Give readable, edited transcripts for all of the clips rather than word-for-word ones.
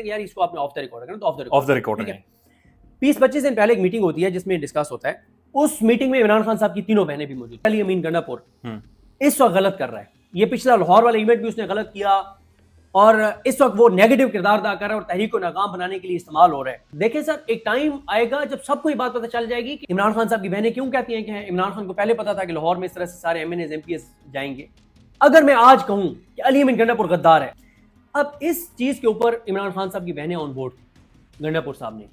یار اس کو آپ نے آف دا ریکارڈ کرنا تو آف دا ریکارڈ ہے. 20-25 دن پہلے ایک میٹنگ ہوتی ہے جس میں ڈسکس ہوتا ہے. اس میٹنگ میں عمران خان صاحب کی تینوں بہنیں بھی موجود. علی امین گنڈا پور اس وقت غلط کر رہا ہے. یہ پچھلا لاہور والا ایونٹ بھی اس نے غلط کیا اور اس وقت وہ نیگیٹو کردار ادا کر رہا ہے اور تحریک کو ناکام بنانے کے لیے استعمال ہو رہا ہے. دیکھیں سر ایک ٹائم آئے گا جب سب کو یہ بات پتہ چل جائے گی کہ عمران خان صاحب کی بہنیں کیوں کہتی ہیں کہ عمران خان کو پہلے پتا تھا کہ لاہور میں اس طرح سے سارے MNAs MPs جائیں گے. اگر میں آج کہوں کہ علی امین گنڈا پور غدار ہے, اب اس چیز کے اوپر عمران خان صاحب کی بہنیں آن بورڈ تھیں. گنڈا پور صاحب نے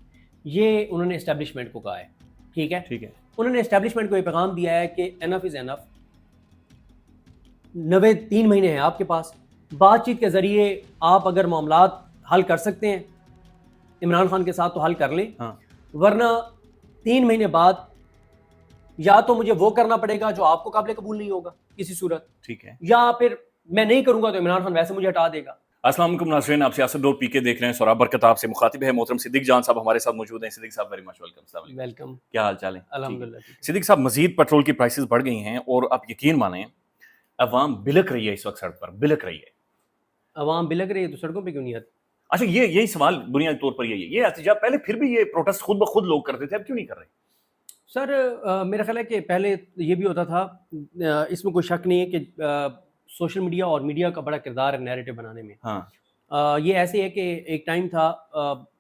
یہ انہوں نے اسٹیبلشمنٹ کو کہا ہے, ٹھیک ہے, انہوں نے اسٹیبلشمنٹ کو یہ پیغام دیا ہے کہ انف از انف. 3 مہینے ہیں آپ کے پاس, بات چیت کے ذریعے آپ اگر معاملات حل کر سکتے ہیں عمران خان کے ساتھ تو حل کر لیں, ورنہ 3 مہینے بعد یا تو مجھے وہ کرنا پڑے گا جو آپ کو قابل قبول نہیں ہوگا کسی صورت, ٹھیک ہے, یا پھر میں نہیں کروں گا تو عمران خان ویسے مجھے ہٹا دے گا. السلام علیکم ناظرین, آپ سیاست ڈور پی کے دیکھ رہے ہیں. سوراب برکت آپ سے مخاطب ہے. محترم صدیق جان صاحب ہمارے ساتھ موجود ہیں. صدیق صاحب ویری مچ ویلکم. السلام علیکم. ویلکم. کیا حال چال ہے؟ الحمدللہ. صدیق صاحب مزید پیٹرول کی پرائسز بڑھ گئی ہیں اور آپ یقین مانیں عوام بلک رہی ہے اس وقت سڑک پر, بلک رہی ہے. عوام بلک رہی ہے تو سڑکوں پہ کیوں نہیں آتی؟ اچھا یہی سوال بنیادی طور پر یہی ہے. یہ احتجاج پہلے پھر بھی یہ پروٹیسٹ خود بخود لوگ کرتے تھے, اب کیوں نہیں کر رہے؟ سر میرا خیال ہے کہ پہلے یہ بھی ہوتا تھا, اس میں کوئی شک نہیں ہے کہ سوشل میڈیا اور میڈیا کا بڑا کردار ہے نیریٹو بنانے میں. ہاں, یہ ایسے ہے کہ ایک ٹائم تھا,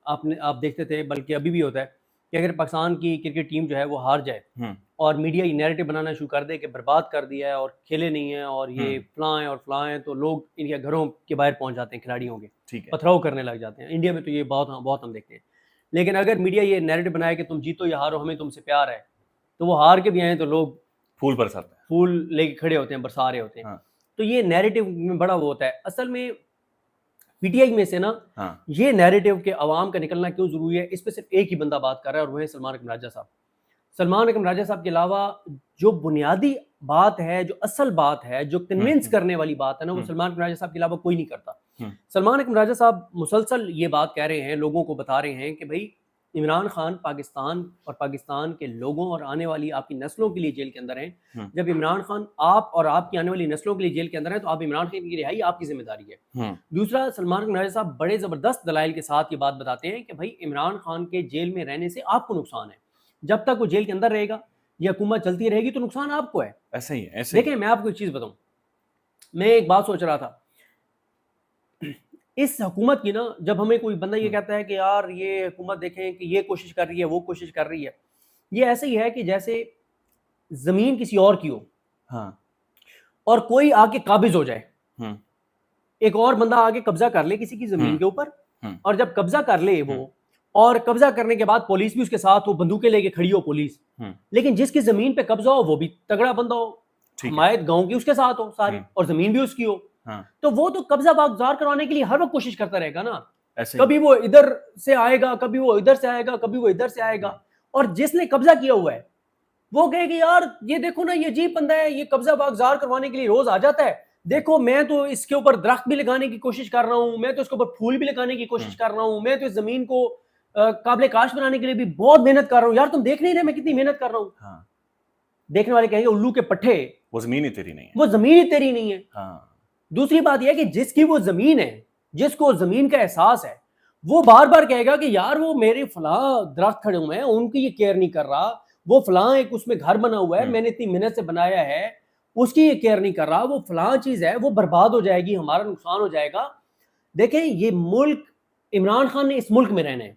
آپ دیکھتے تھے, بلکہ ابھی بھی ہوتا ہے کہ اگر پاکستان کی کرکٹ ٹیم جو ہے وہ ہار جائے اور میڈیا یہ نیریٹو بنانا شروع کر دے کہ برباد کر دیا ہے اور کھیلے نہیں ہیں اور یہ فلاں ہیں اور فلاں ہیں, تو لوگ ان کے گھروں کے باہر پہنچ جاتے ہیں کھلاڑیوں کے, پتھراؤ کرنے لگ جاتے ہیں. انڈیا میں تو یہ بہت ہم دیکھتے ہیں. لیکن اگر میڈیا یہ نیریٹو بنائے کہ تم جیتو یا ہارو ہمیں تم سے پیار ہے, تو وہ ہار کے بھی آئیں تو لوگ پھول برساتے ہیں, پھول لے کے کھڑے ہوتے ہیں, برسا رہے ہوتے ہیں. تو یہ نیریٹو میں بڑا وہ ہوتا ہے. اصل میں پی ٹی آئی میں سے نا یہ نیریٹو کہ عوام کا نکلنا کیوں ضروری ہے, اس پہ صرف ایک ہی بندہ بات کر رہا ہے اور وہ ہے سلمان اکرم راجہ صاحب. سلمان اکرم راجہ صاحب کے علاوہ جو بنیادی بات ہے, جو اصل بات ہے, جو کنونس کرنے والی بات ہے نا, وہ سلمان اکرم راجہ صاحب کے علاوہ کوئی نہیں کرتا. سلمان اکرم راجہ صاحب مسلسل یہ بات کہہ رہے ہیں, لوگوں کو بتا رہے ہیں کہ بھائی عمران خان پاکستان اور پاکستان کے لوگوں اور آنے والی آپ کی نسلوں کے لیے جیل کے اندر ہیں. جب عمران خان آپ اور آپ کی آنے والی نسلوں کے لیے جیل کے اندر ہیں تو آپ عمران خان کی رہائی آپ کی ذمہ داری ہے. دوسرا, سلمان اکرم راجہ صاحب بڑے زبردست دلائل کے ساتھ یہ بات بتاتے ہیں کہ بھائی عمران خان کے جیل میں رہنے سے آپ کو نقصان ہے. جب تک وہ جیل کے اندر رہے گا, یہ حکومت چلتی رہے گی تو نقصان آپ کو ہے. ایسا ہی ہے. دیکھیں میں آپ کو ایک چیز بتاؤں, میں ایک بات سوچ رہا تھا, اس حکومت کی نا, جب ہمیں کوئی بندہ یہ کہتا ہے کہ یار یہ حکومت دیکھیں کہ یہ کوشش کر رہی ہے وہ کوشش کر رہی ہے, یہ ایسے ہی ہے کہ جیسے زمین کسی اور کی ہو اور کوئی آ کے قابض ہو جائے, ایک اور بندہ آگے قبضہ کر لے کسی کی زمین کے اوپر, اور جب قبضہ کر لے وہ, اور قبضہ کرنے کے بعد پولیس بھی اس کے ساتھ ہو, بندوقیں لے کے کھڑی ہو پولیس, لیکن جس کی زمین پہ قبضہ ہو وہ بھی تگڑا بندہ ہو, حمایت گاؤں کی اس کے ساتھ ہو ساری, اور زمین بھی اس کی ہو, تو وہ تو قبضہ واگزار کروانے کے لیے ہر وقت کوشش کرتا رہے گا نا. کبھی وہ ادھر سے آئے گا, کبھی وہ ادھر سے آئے گا, کبھی وہ ادھر سے آئے گا, اور جس نے قبضہ کیا ہوا ہے وہ کہے کہ یار یہ دیکھو نا یہ عجیب بندہ ہے, یہ قبضہ واگزار کروانے کے لیے روز آ جاتا ہے, دیکھو میں تو اس کے اوپر درخت بھی لگانے کی کوشش کر رہا ہوں, میں تو اس کے اوپر پھول بھی لگانے کی کوشش کر رہا ہوں, میں تو اس زمین کو قابل کاشت بنانے کے لیے بھی بہت محنت کر رہا ہوں. یار تم دیکھ نہیں رہے میں کتنی محنت کر رہا ہوں. دیکھنے والے کہیں گے الو کے پٹھے, وہ زمین ہی تیری نہیں ہے, وہ زمین ہی تیری نہیں ہے. دوسری بات یہ ہے کہ جس کی وہ زمین ہے, جس کو زمین کا احساس ہے, وہ بار بار کہے گا کہ یار وہ میرے فلاں درخت کھڑے ہوئے ہیں, ان کی یہ کیئر نہیں کر رہا, وہ فلاں ایک اس میں گھر بنا ہوا ہے, میں نے اتنی محنت سے بنایا ہے, اس کی یہ کیئر نہیں کر رہا, وہ فلاں چیز ہے وہ برباد ہو جائے گی, ہمارا نقصان ہو جائے گا. دیکھیں یہ ملک, عمران خان نے اس ملک میں رہنا ہے,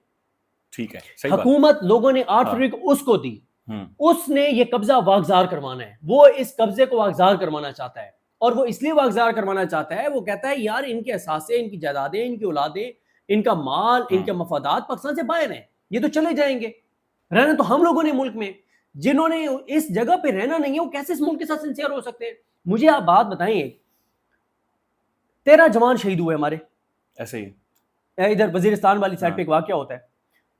ٹھیک ہے, حکومت لوگوں نے 8 فروری کو اس کو دی, اس نے یہ قبضہ واگزار کروانا ہے, وہ اس قبضے کو واگزار کروانا چاہتا ہے, اور وہ اس لیے واگزار کروانا چاہتا ہے, وہ کہتا ہے یار ان کے اثاثے, ان کی جائیدادیں, ان کی اولادیں, ان کا مال, ان کے مفادات پاکستان سے باہر ہیں, یہ تو چلے جائیں گے. رہنا تو ہم لوگوں نے ملک میں, جنہوں نے اس جگہ پہ رہنا نہیں ہے وہ کیسے اس ملک کے ساتھ سنسیئر ہو سکتے ہیں؟ مجھے آپ بات بتائیں, 13 جوان شہید ہوئے ہمارے, ایسے ہی ادھر وزیرستان والی سائڈ پہ ایک واقعہ ہوتا ہے,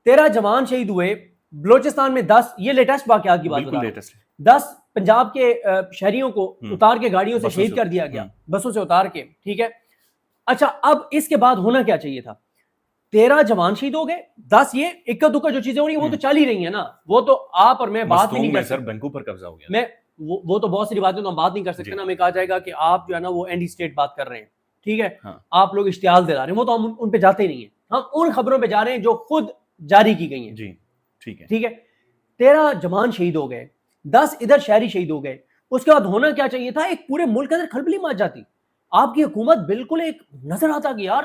13 جوان شہید ہوئے, بلوچستان میں 10, یہ لیٹسٹ واقعات کی بات بتا رہا ہوں, 10 پنجاب کے شہریوں کو اتار کے گاڑیوں سے شہید کر دیا گیا, بسوں سے اتار کے, ٹھیک ہے. اچھا اب اس کے بعد ہونا کیا چاہیے تھا؟ 13 جوان شہید ہو گئے, 10 یہ اکا دکا جو چیزیں ہو رہی ہیں وہ تو چل ہی رہی ہیں نا, وہ تو آپ اور میں بات نہیں کر سکتے. بینکوں پر قبضہ ہو گیا, میں وہ تو بہت ساری باتیں تو ہم بات نہیں کر سکتے نا, ہمیں کہا جائے گا کہ آپ جو ہے نا وہ اینڈی اسٹیٹ بات کر رہے ہیں, ٹھیک ہے, آپ لوگ اشتعال دلا رہے ہیں, وہ تو ہم ان پہ جاتے ہی نہیں ہیں. ہم ان خبروں پہ جا رہے ہیں جو خود جاری کی گئی ہیں. جی ٹھیک ہے. ٹھیک ہے, 13 جوان شہید ہو گئے, 10 ادھر شہری شہید ہو گئے. اس کے بعد ہونا کیا چاہیے تھا, ایک پورے ملک کے اندر کھلبلی مچ جاتی. آپ کی حکومت بالکل ایک نظر آتا کہ یار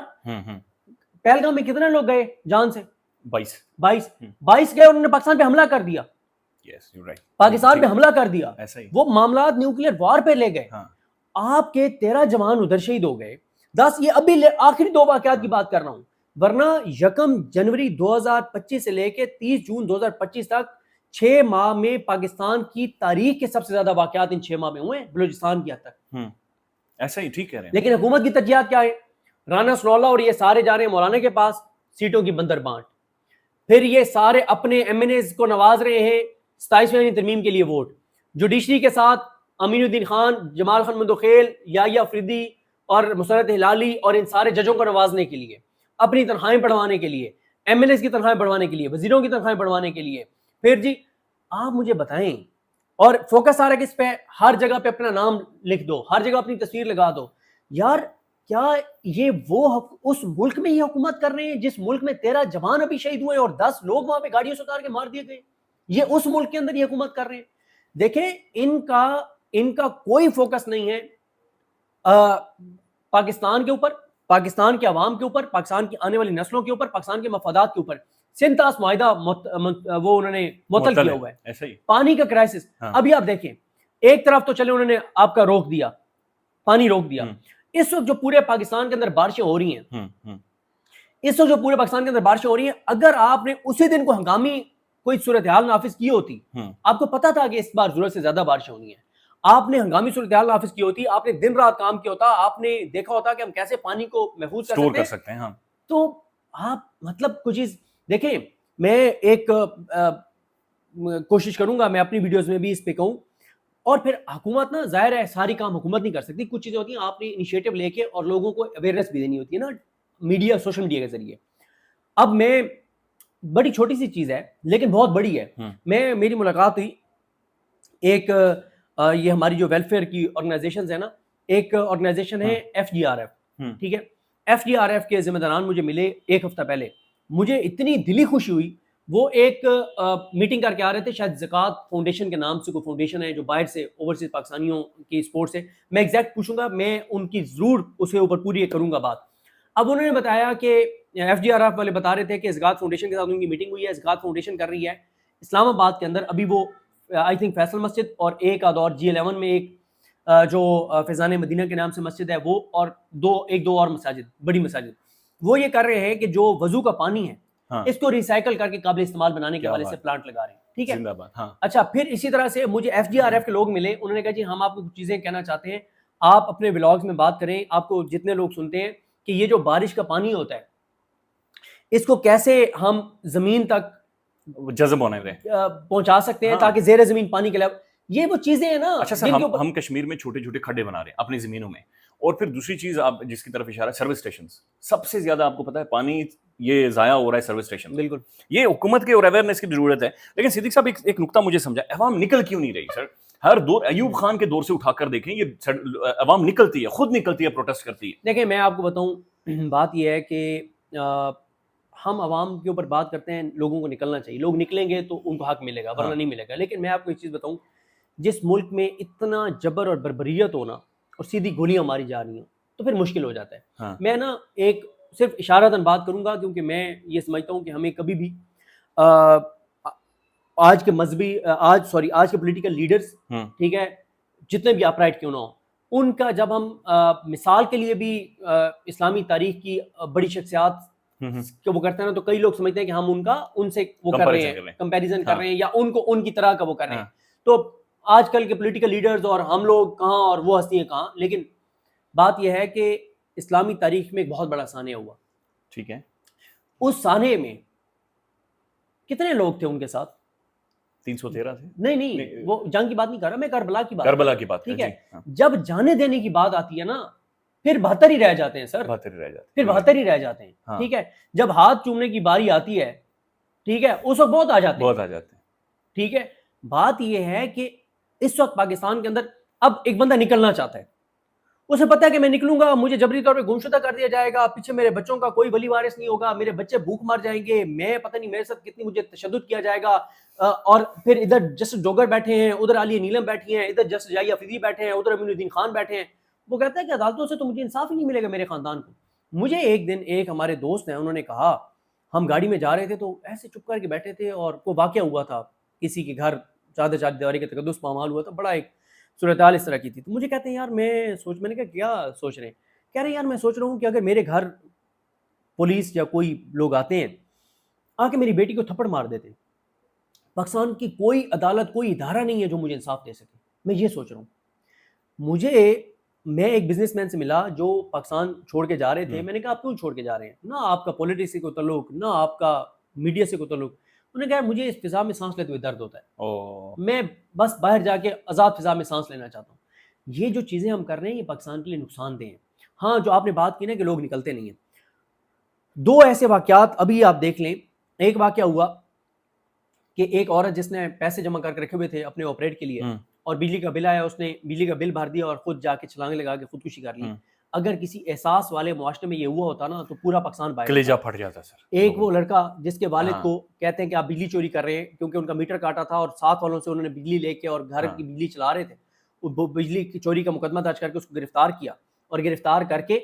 پہلگام میں کتنے لوگ گئے جان سے, 22 گئے, انہوں نے پاکستان پہ حملہ کر دیا. پاکستان پہ حملہ کر دیا, وہ معاملات نیوکلیر وار پہ لے گئے. آپ کے 13 جوان ادھر شہید ہو گئے, 10 یہ ابھی آخری 2 واقعات کی بات کر رہا ہوں, ورنہ 1 جنوری 2025 سے لے کے 30 جون 2025 تک 6 ماہ میں پاکستان کی تاریخ کے سب سے زیادہ واقعات ان 6 ماہ میں ہوئے ہیں بلوچستان کی حد تک. ایسا ہی ٹھیک کہہ رہے ہیں. لیکن حکومت کی ترجیحات کیا ہے, رانا ثناءاللہ اور یہ سارے جا رہے ہیں مولانا کے پاس سیٹوں کی بندر بانٹ, پھر یہ سارے اپنے ایم این ایز کو نواز رہے ہیں 27ویں ترمیم کے لیے ووٹ, جوڈیشری کے ساتھ امین الدین خان, جمال خان مندوخیل, یحییٰ افریدی اور مسرت ہلالی اور ان سارے ججوں کو نوازنے کے لیے, اپنی تنخواہیں بڑھوانے کے لیے, ایم ایل ایز کی تنخواہیں بڑھوانے کے لیے, وزیروں کی تنخواہیں بڑھوانے کے لیے. پھر جی آپ مجھے بتائیں, اور فوکس آ رہا ہے کہ اس پہ ہر جگہ پہ اپنا نام لکھ دو, ہر جگہ اپنی تصویر لگا دو. یار کیا یہ وہ اس ملک میں ہی حکومت کر رہے ہیں جس ملک میں 13 جوان ابھی شہید ہوئے اور 10 لوگ وہاں پہ گاڑیوں سے اتار کے مار دیے گئے؟ یہ اس ملک کے اندر یہ حکومت کر رہے ہیں. دیکھیں ان کا کوئی فوکس نہیں ہے پاکستان کے اوپر, پاکستان کے عوام کے اوپر, پاکستان کی آنے والی نسلوں کے اوپر, پاکستان کے مفادات کے اوپر. سنتاس معاہدہ وہ انہوں نے معطل کیا ہوا ہے. ایسا ہی پانی کا کرائسس, ابھی آپ دیکھیں ایک طرف تو چلے انہوں نے آپ کا روک دیا, پانی روک دیا. اس وقت جو پورے پاکستان کے اندر بارشیں ہو رہی ہیں, اگر آپ نے اسی دن کو ہنگامی کوئی صورتحال نافذ کی ہوتی, آپ کو پتا تھا کہ اس بار ضرورت سے زیادہ بارشیں ہونی ہیں, آپ نے ہنگامی صورتحال نافذ کی ہوتی, آپ نے دن رات کام کیا ہوتا, آپ نے دیکھا ہوتا کہ ہم کیسے پانی کو محفوظ کر سکتے ہیں. تو آپ مطلب کچھ چیز دیکھیں, میں ایک کوشش کروں گا, میں اپنی ویڈیوز میں بھی اس پہ کہوں, اور پھر حکومت نا ظاہر ہے ساری کام حکومت نہیں کر سکتی, کچھ چیزیں ہوتی ہیں آپ نے انیشیٹو لے کے اور لوگوں کو اویئرنیس بھی دینی ہوتی ہے نا میڈیا, سوشل میڈیا کے ذریعے. اب میں بڑی چھوٹی سی چیز ہے لیکن بہت بڑی ہے, میری ملاقات ہوئی ایک یہ ہماری جو ویلفیئر کی آرگنائزیشنز ہیں نا, ایک آرگنائزیشن ہے FGRF, ٹھیک ہے, FGRF کے ذمہ داران مجھے ملے ایک ہفتہ پہلے. مجھے اتنی دلی خوشی ہوئی, وہ ایک میٹنگ کر کے آ رہے تھے, شاید زکوٰۃ فاؤنڈیشن کے نام سے کوئی فاؤنڈیشن ہے جو باہر سے اوورسیز پاکستانیوں کی سپورٹ سے, میں ایگزیکٹ پوچھوں گا, میں ان کی ضرور اس کے اوپر پوری کروں گا بات. اب انہوں نے بتایا کہ FGRF والے بتا رہے تھے کہ زکوٰۃ فاؤنڈیشن کے ساتھ ان کی میٹنگ ہوئی ہے, زکوٰۃ فاؤنڈیشن کر رہی ہے اسلام آباد کے اندر, ابھی وہ آئی تھنک فیصل مسجد اور ایک آدھ اور G11 میں ایک جو فیضان مدینہ کے نام سے مسجد ہے وہ, اور ایک دو اور مساجد, بڑی مساجد, وہ یہ کر رہے ہیں کہ جو وضو کا پانی ہے اس کو ریسائیکل کر کے قابل استعمال بنانے کے حوالے سے پلانٹ لگا رہے ہیں. ٹھیک ہے, اچھا, پھر اسی طرح سے مجھے FGRF کے لوگ ملے, انہوں نے کہا جی ہم آپ کو کچھ چیزیں کہنا چاہتے ہیں, آپ اپنے ولاگز میں بات کریں, آپ کو جتنے لوگ سنتے ہیں کہ یہ جو بارش کا پانی ہوتا ہے اس کو کیسے ہم زمین تک جذب ہونے دیں, پہنچا سکتے ہیں تاکہ زیر زمین پانی کے لیول, یہ وہ چیزیں ہیں نا. اچھا سر, ہم کشمیر میں چھوٹے چھوٹے کھڈے بنا رہے ہیں اپنی زمینوں میں, اور پھر دوسری چیز آپ جس کی طرف اشارہ ہے, سروس اسٹیشنز, سب سے زیادہ آپ کو پتا ہے پانی یہ ضائع ہو رہا ہے سروس اسٹیشن. بالکل, یہ حکومت کے اور اویئرنیس کی ضرورت ہے. لیکن صدیق صاحب ایک نقطہ مجھے سمجھا, عوام نکل کیوں نہیں رہی سر؟ ہر دور ایوب خان کے دور سے اٹھا کر دیکھیں, یہ عوام نکلتی ہے, خود نکلتی ہے, پروٹیسٹ کرتی ہے. دیکھیں میں آپ کو بتاؤں, بات یہ ہے کہ ہم عوام کے اوپر بات کرتے ہیں, لوگوں کو نکلنا چاہیے, لوگ نکلیں گے تو ان کو حق ملے گا, ورنہ نہیں ملے گا. لیکن میں آپ کو ایک چیز بتاؤں, جس ملک میں اتنا جبر اور بربریت ہونا اور سیدھی گولیاں ماری جا رہی ہیں تو پھر مشکل ہو جاتا ہے. میں نا ایک صرف اشارتاً بات کروں گا, کیونکہ میں یہ سمجھتا ہوں کہ ہمیں کبھی بھی آج کے پولیٹیکل لیڈرز, ٹھیک ہے, جتنے بھی اپرائٹ کیوں نہ ہوں, ان کا جب ہم مثال کے لیے بھی اسلامی تاریخ کی بڑی شخصیات کہ وہ کرتے ہیں نا, تو کئی لوگ سمجھتے ہیں کہ ہم ان سے وہ کر رہے ہیں, کمپیریزن کر رہے ہیں, یا ان کو ان کی طرح کا وہ کر رہے ہیں. تو آج کل کے پولیٹیکل لیڈرز اور ہم لوگ کہاں اور وہ ہستیاں کہاں. لیکن بات یہ ہے کہ اسلامی تاریخ میں ایک بہت بڑا سانحہ ہوا, ٹھیک ہے, اس سانحے میں کتنے لوگ تھے ان کے ساتھ؟ 313 تھے. نہیں, وہ جنگ کی بات نہیں کر رہا میں, کربلا کی بات. ٹھیک ہے, جب جانے دینے کی بات آتی ہے نا پھر 72 ہی رہ جاتے ہیں سر, پھر 72 ہی رہ جاتے ہیں. ٹھیک ہے, جب ہاتھ چومنے کی باری آتی ہے, ٹھیک ہے, اس وقت بہت آ جاتے ہیں. ٹھیک ہے, بات یہ ہے کہ اس وقت پاکستان کے اندر اب ایک بندہ نکلنا چاہتا ہے, اسے پتا ہے کہ میں نکلوں گا مجھے جبری طور پہ گمشدہ کر دیا جائے گا, پیچھے میرے بچوں کا کوئی ولی وارث نہیں ہوگا, میرے بچے بھوک مر جائیں گے, میں پتہ نہیں میرے ساتھ کتنی مجھے تشدد کیا جائے گا. اور پھر ادھر جسٹس ڈوگر بیٹھے ہیں, ادھر عالیہ نیلم بیٹھی ہیں, ادھر جسٹس جائیہ فضی بیٹھے ہیں, ادھر امین الدین خان بیٹھے ہیں. وہ کہتا ہے کہ عدالتوں سے تو مجھے انصاف ہی نہیں ملے گا میرے خاندان کو. مجھے ایک دن ایک ہمارے دوست ہیں, انہوں نے کہا, ہم گاڑی میں جا رہے تھے تو ایسے چپ کر کے بیٹھے تھے اور کوئی واقعہ ہوا تھا, کسی کے گھر چادر دیواری کا تقدس پامال ہوا تھا, بڑا ایک صورتحال اس طرح کی تھی. تو مجھے کہتے ہیں یار میں نے کہا کیا سوچ رہے ہیں؟ کہہ رہے ہیں یار میں سوچ رہا ہوں کہ اگر میرے گھر پولیس یا کوئی لوگ آتے ہیں آ کے میری بیٹی کو تھپڑ مار دیتے, پاکستان کی کوئی عدالت کوئی ادارہ نہیں ہے جو مجھے انصاف دے سکے. میں یہ سوچ رہا ہوں. میں ایک بزنس مین سے ملا جو پاکستان چھوڑ کے جا رہے تھے. میں نے کہا آپ کیوں چھوڑ کے جا رہے ہیں؟ نہ آپ کا پولیٹکس سے کوئی تعلق, نہ آپ کا میڈیا سے کوئی تعلق. انہوں نے کہا مجھے اس فضا میں سانس لیتے ہوئے درد ہوتا ہے, میں بس باہر جا کے آزاد فضا میں سانس لینا چاہتا ہوں. یہ جو چیزیں ہم کر رہے ہیں یہ پاکستان کے لیے نقصان دہ ہیں. ہاں جو آپ نے بات کی نا کہ لوگ نکلتے نہیں ہیں, دو ایسے واقعات ابھی آپ دیکھ لیں. ایک واقعہ ہوا کہ ایک عورت جس نے پیسے جمع کر کے رکھے ہوئے تھے اپنے آپریٹ کے لیے, اور بجلی کا بل آیا, اس نے بجلی کا بل بھر دیا اور خود جا کے چھلانگ لگا کے خودکشی کر لی. اگر کسی احساس والے معاشرے میں یہ ہوا ہوتا نا تو پورا پاکستان باہر کلیجہ پھٹ جاتا سر. ایک وہ لڑکا جس کے والد کو کہتے ہیں کہ آپ بجلی چوری کر رہے ہیں کیونکہ ان کا میٹر کاٹا تھا اور ساتھ والوں سے انہوں نے بجلی لے کے اور گھر کی بجلی چلا رہے تھے, وہ بجلی کی چوری کا مقدمہ درج کر کے اس کو گرفتار کیا, اور گرفتار کر کے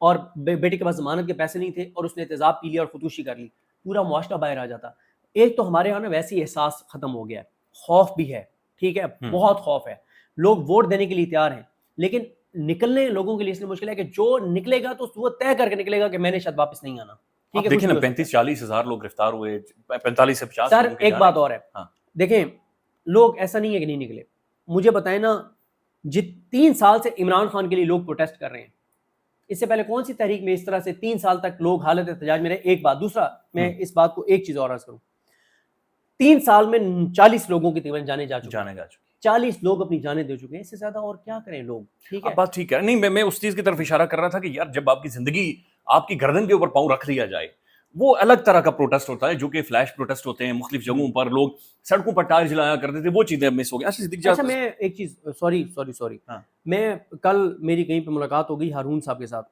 اور بیٹے کے پاس ضمانت کے پیسے نہیں تھے اور اس نے تیزاب پی لیا اور خودکشی کر لی. پورا معاشرہ باہر آ جاتا. ایک تو ہمارے یہاں نا ویسے ہی احساس ختم ہو گیا ہے, خوف بھی ہے, ٹھیک ہے, بہت خوف ہے, لوگ ووٹ دینے کے لیے تیار ہیں, لیکن نکلنے لوگوں کے لیے اس لیے مشکل ہے کہ جو نکلے گا تو وہ طے کر کے نکلے گا کہ میں نے شاید واپس نہیں آنا. ٹھیک ہے, دیکھیں نا 35-40 ہزار لوگ گرفتار ہوئے, 45 سے 50. سر ایک بات اور ہے, دیکھیں لوگ ایسا نہیں ہے کہ نہیں نکلے. مجھے بتائیں نا 3 سال سے عمران خان کے لیے لوگ پروٹیسٹ کر رہے ہیں, اس سے پہلے کون سی تحریک میں اس طرح سے 3 سال تک لوگ حالت احتجاج میں رہے؟ ایک بات. دوسرا میں اس بات کو ایک چیز اور عرض کروں, 3 سال میں 40 لوگوں کی تقریباً جانے جا چکے ہیں, 40 لوگ اپنی جانیں دے چکے ہیں, اس سے زیادہ اور کیا کریں لوگ. ٹھیک ہے, بات ٹھیک ہے. نہیں میں اس چیز کی طرف اشارہ کر رہا تھا کہ یار جب آپ کی زندگی آپ کی گردن کے اوپر پاؤں رکھ دیا جائے, وہ الگ طرح کا پروٹیسٹ ہوتا ہے جو کہ فلیش پروٹیسٹ ہوتے ہیں. مختلف جگہوں پر لوگ سڑکوں پر ٹائر جلایا کرتے تھے, وہ چیزیں مس ہو گئی. اچھا میں ایک چیز سوری میں کل میری کہیں پہ ملاقات ہو گئی ہارون صاحب کے ساتھ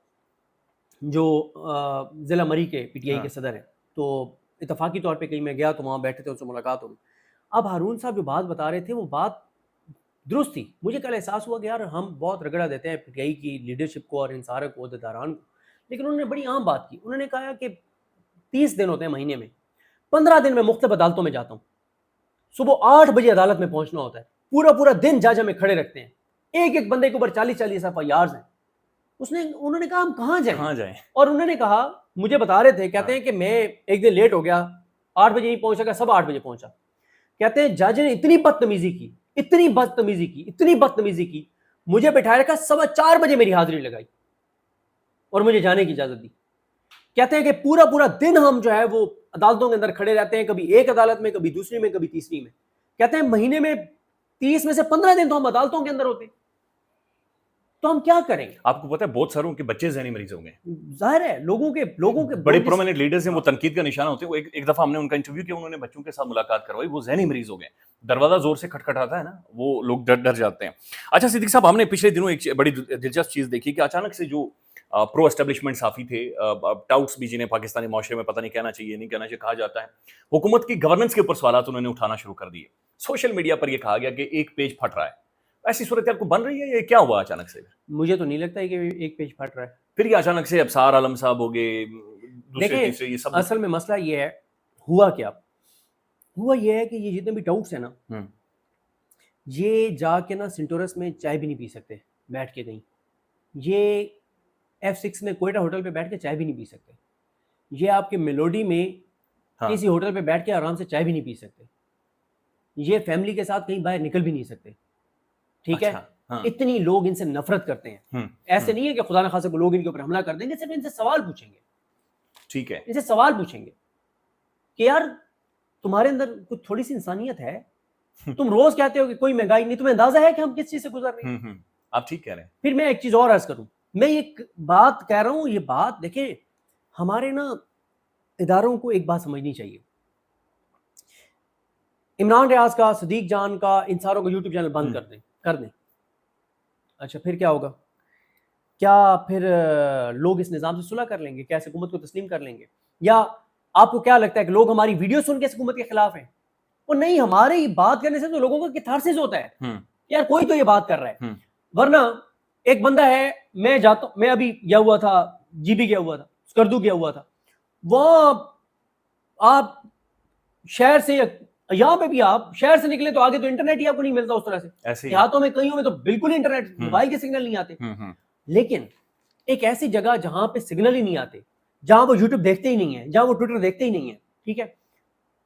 جو ضلع مری کے پی ٹی آئی کے صدر ہیں, تو اتفاقی طور پہ کہیں میں گیا تو وہاں بیٹھے تھے, ان سے ملاقات ہو گئی. اب ہارون صاحب جو بات بتا رہے تھے وہ بات درست تھی. مجھے کل احساس ہوا کہ یار ہم بہت رگڑا دیتے ہیں پی ٹی آئی کی لیڈرشپ کو اور ان سارے عہدیداران کو, لیکن انہوں نے بڑی عام بات کی. انہوں نے کہا کہ 30 دن ہوتے ہیں مہینے میں, 15 دن میں مختلف عدالتوں میں جاتا ہوں, صبح 8 بجے عدالت میں پہنچنا ہوتا ہے, پورا دن جج میں کھڑے رکھتے ہیں, ایک ایک بندے کے اوپر 40 FIRs ہیں. انہوں نے کہا ہم کہاں جائیں؟ اور انہوں نے کہا, مجھے بتا رہے تھے, کہتے ہیں کہ میں ایک دن لیٹ ہو گیا, 8 بجے نہیں پہنچ سکا, سب 8 بجے پہنچا. کہتے ہیں جج نے اتنی بدتمیزی کی, مجھے بٹھائے رکھا, 4:15 بجے میری حاضری لگائی اور مجھے جانے کی اجازت دی. کہتے ہیں کہ پورا دن ہم جو ہے وہ عدالتوں کے اندر کھڑے رہتے ہیں, کبھی ایک عدالت میں, کبھی دوسری میں, کبھی تیسری میں. کہتے ہیں مہینے میں 30 میں سے 15 دن تو ہم عدالتوں کے اندر ہوتے, تو ہم کیا کریں؟ آپ کو پتا ہے بہت ساروں کے بچے ذہنی مریض ہوں گے, ظاہر ہے لوگوں کے بڑے پرومیننٹ لیڈرز ہیں, وہ تنقید کا نشانہ ہوتے ہیں. ایک دفعہ ہم نے ان کا انٹرویو کیا, انہوں نے بچوں کے ساتھ ملاقات کروائی, وہ ذہنی مریض ہو گئے. دروازہ زور سے کھٹکھٹاتا ہے نا, وہ لوگ ڈر جاتے ہیں. اچھا صدیق صاحب, ہم نے پچھلے دنوں ایک بڑی دلچسپ چیز دیکھی کہ اچانک سے جو پرو اسٹیبلشمنٹ صحافی تھے, ٹاؤٹس بھی جنہیں پاکستانی معاشرے میں پتہ نہیں کہنا چاہیے نہیں کہنا چاہیے کہا جاتا ہے, حکومت کی گورننس کے اوپر سوالات انہوں نے اٹھانا شروع کر دیے. سوشل میڈیا پر یہ کہا گیا کہ ایک پیج پھٹ رہا ہے. ایسی صورتحال کو بن رہی ہے, یہ کیا ہوا اچانک سے؟ مجھے تو نہیں لگتا ہے کہ ایک پیج پھٹ رہا ہے. پھر یہ اچانک سے ابصار عالم صاحب ہو گئے, دیکھیں یہ سب اصل میں مسئلہ یہ ہے, ہوا یہ ہے کہ یہ جتنے بھی ٹاؤٹس ہیں نا, یہ جا کے نا سنٹورس میں چائے بھی نہیں پی سکتے بیٹھ کے کہیں, یہ F6 میں کوئٹہ ہوٹل پہ بیٹھ کے چائے بھی نہیں پی سکتے, یہ آپ کے میلوڈی میں کسی ہوٹل پہ بیٹھ کے آرام سے چائے بھی نہیں پی سکتے, یہ فیملی کے ساتھ کہیں باہر نکل بھی نہیں سکتے. ٹھیک ہے, اتنی لوگ ان سے نفرت کرتے ہیں. ایسے نہیں ہے کہ خدا نہ خاصہ لوگ ان کے اوپر حملہ کر دیں گے, صرف ان سے سوال پوچھیں گے. ٹھیک ہے, ان سے سوال پوچھیں گے کہ یار تمہارے اندر کچھ تھوڑی سی انسانیت ہے, تم روز کہتے ہو کہ کوئی مہنگائی نہیں, تمہیں اندازہ ہے کہ ہم کس چیز سے گزر رہے ہیں؟ آپ ٹھیک کہہ رہے ہیں. پھر میں ایک چیز اور عرض کروں, میں ایک بات کہہ رہا ہوں, یہ بات دیکھیں ہمارے نا اداروں کو ایک بات سمجھنی چاہیے. عمران ریاض کا, صدیق جان کا, ان ساروں کا یوٹیوب چینل بند کر دیں. اچھا پھر کیا ہوگا؟ کیا پھر لوگ اس نظام سے صلح کر لیں گے؟ کیا اس حکومت کو تسلیم کر لیں گے؟ یا آپ کو کیا لگتا ہے کہ لوگ ہماری ویڈیو سن کے اس حکومت کے خلاف ہیں؟ اور نہیں، ہمارے ہی بات کرنے سے تو لوگوں کو کتھارسس ہوتا ہے، یار کوئی تو یہ بات کر رہا ہے. ورنہ ایک بندہ ہے، میں جاتا ہوں، میں ابھی گیا ہوا تھا، جی بی گیا ہوا تھا، اسکردو گیا ہوا تھا، وہاں آپ شہر سے، یہاں پہ بھی آپ شہر سے نکلے تو آگے تو انٹرنیٹ ہی آپ کو نہیں ملتا اس طرح سے. دیہاتوں میں کئیوں میں تو بالکل انٹرنیٹ، موبائل کے سگنل نہیں آتے. لیکن ایک ایسی جگہ جہاں پہ سگنل ہی نہیں آتے، جہاں وہ یوٹیوب دیکھتے ہی نہیں ہیں، جہاں وہ ٹویٹر دیکھتے ہی نہیں ہیں، ٹھیک ہے.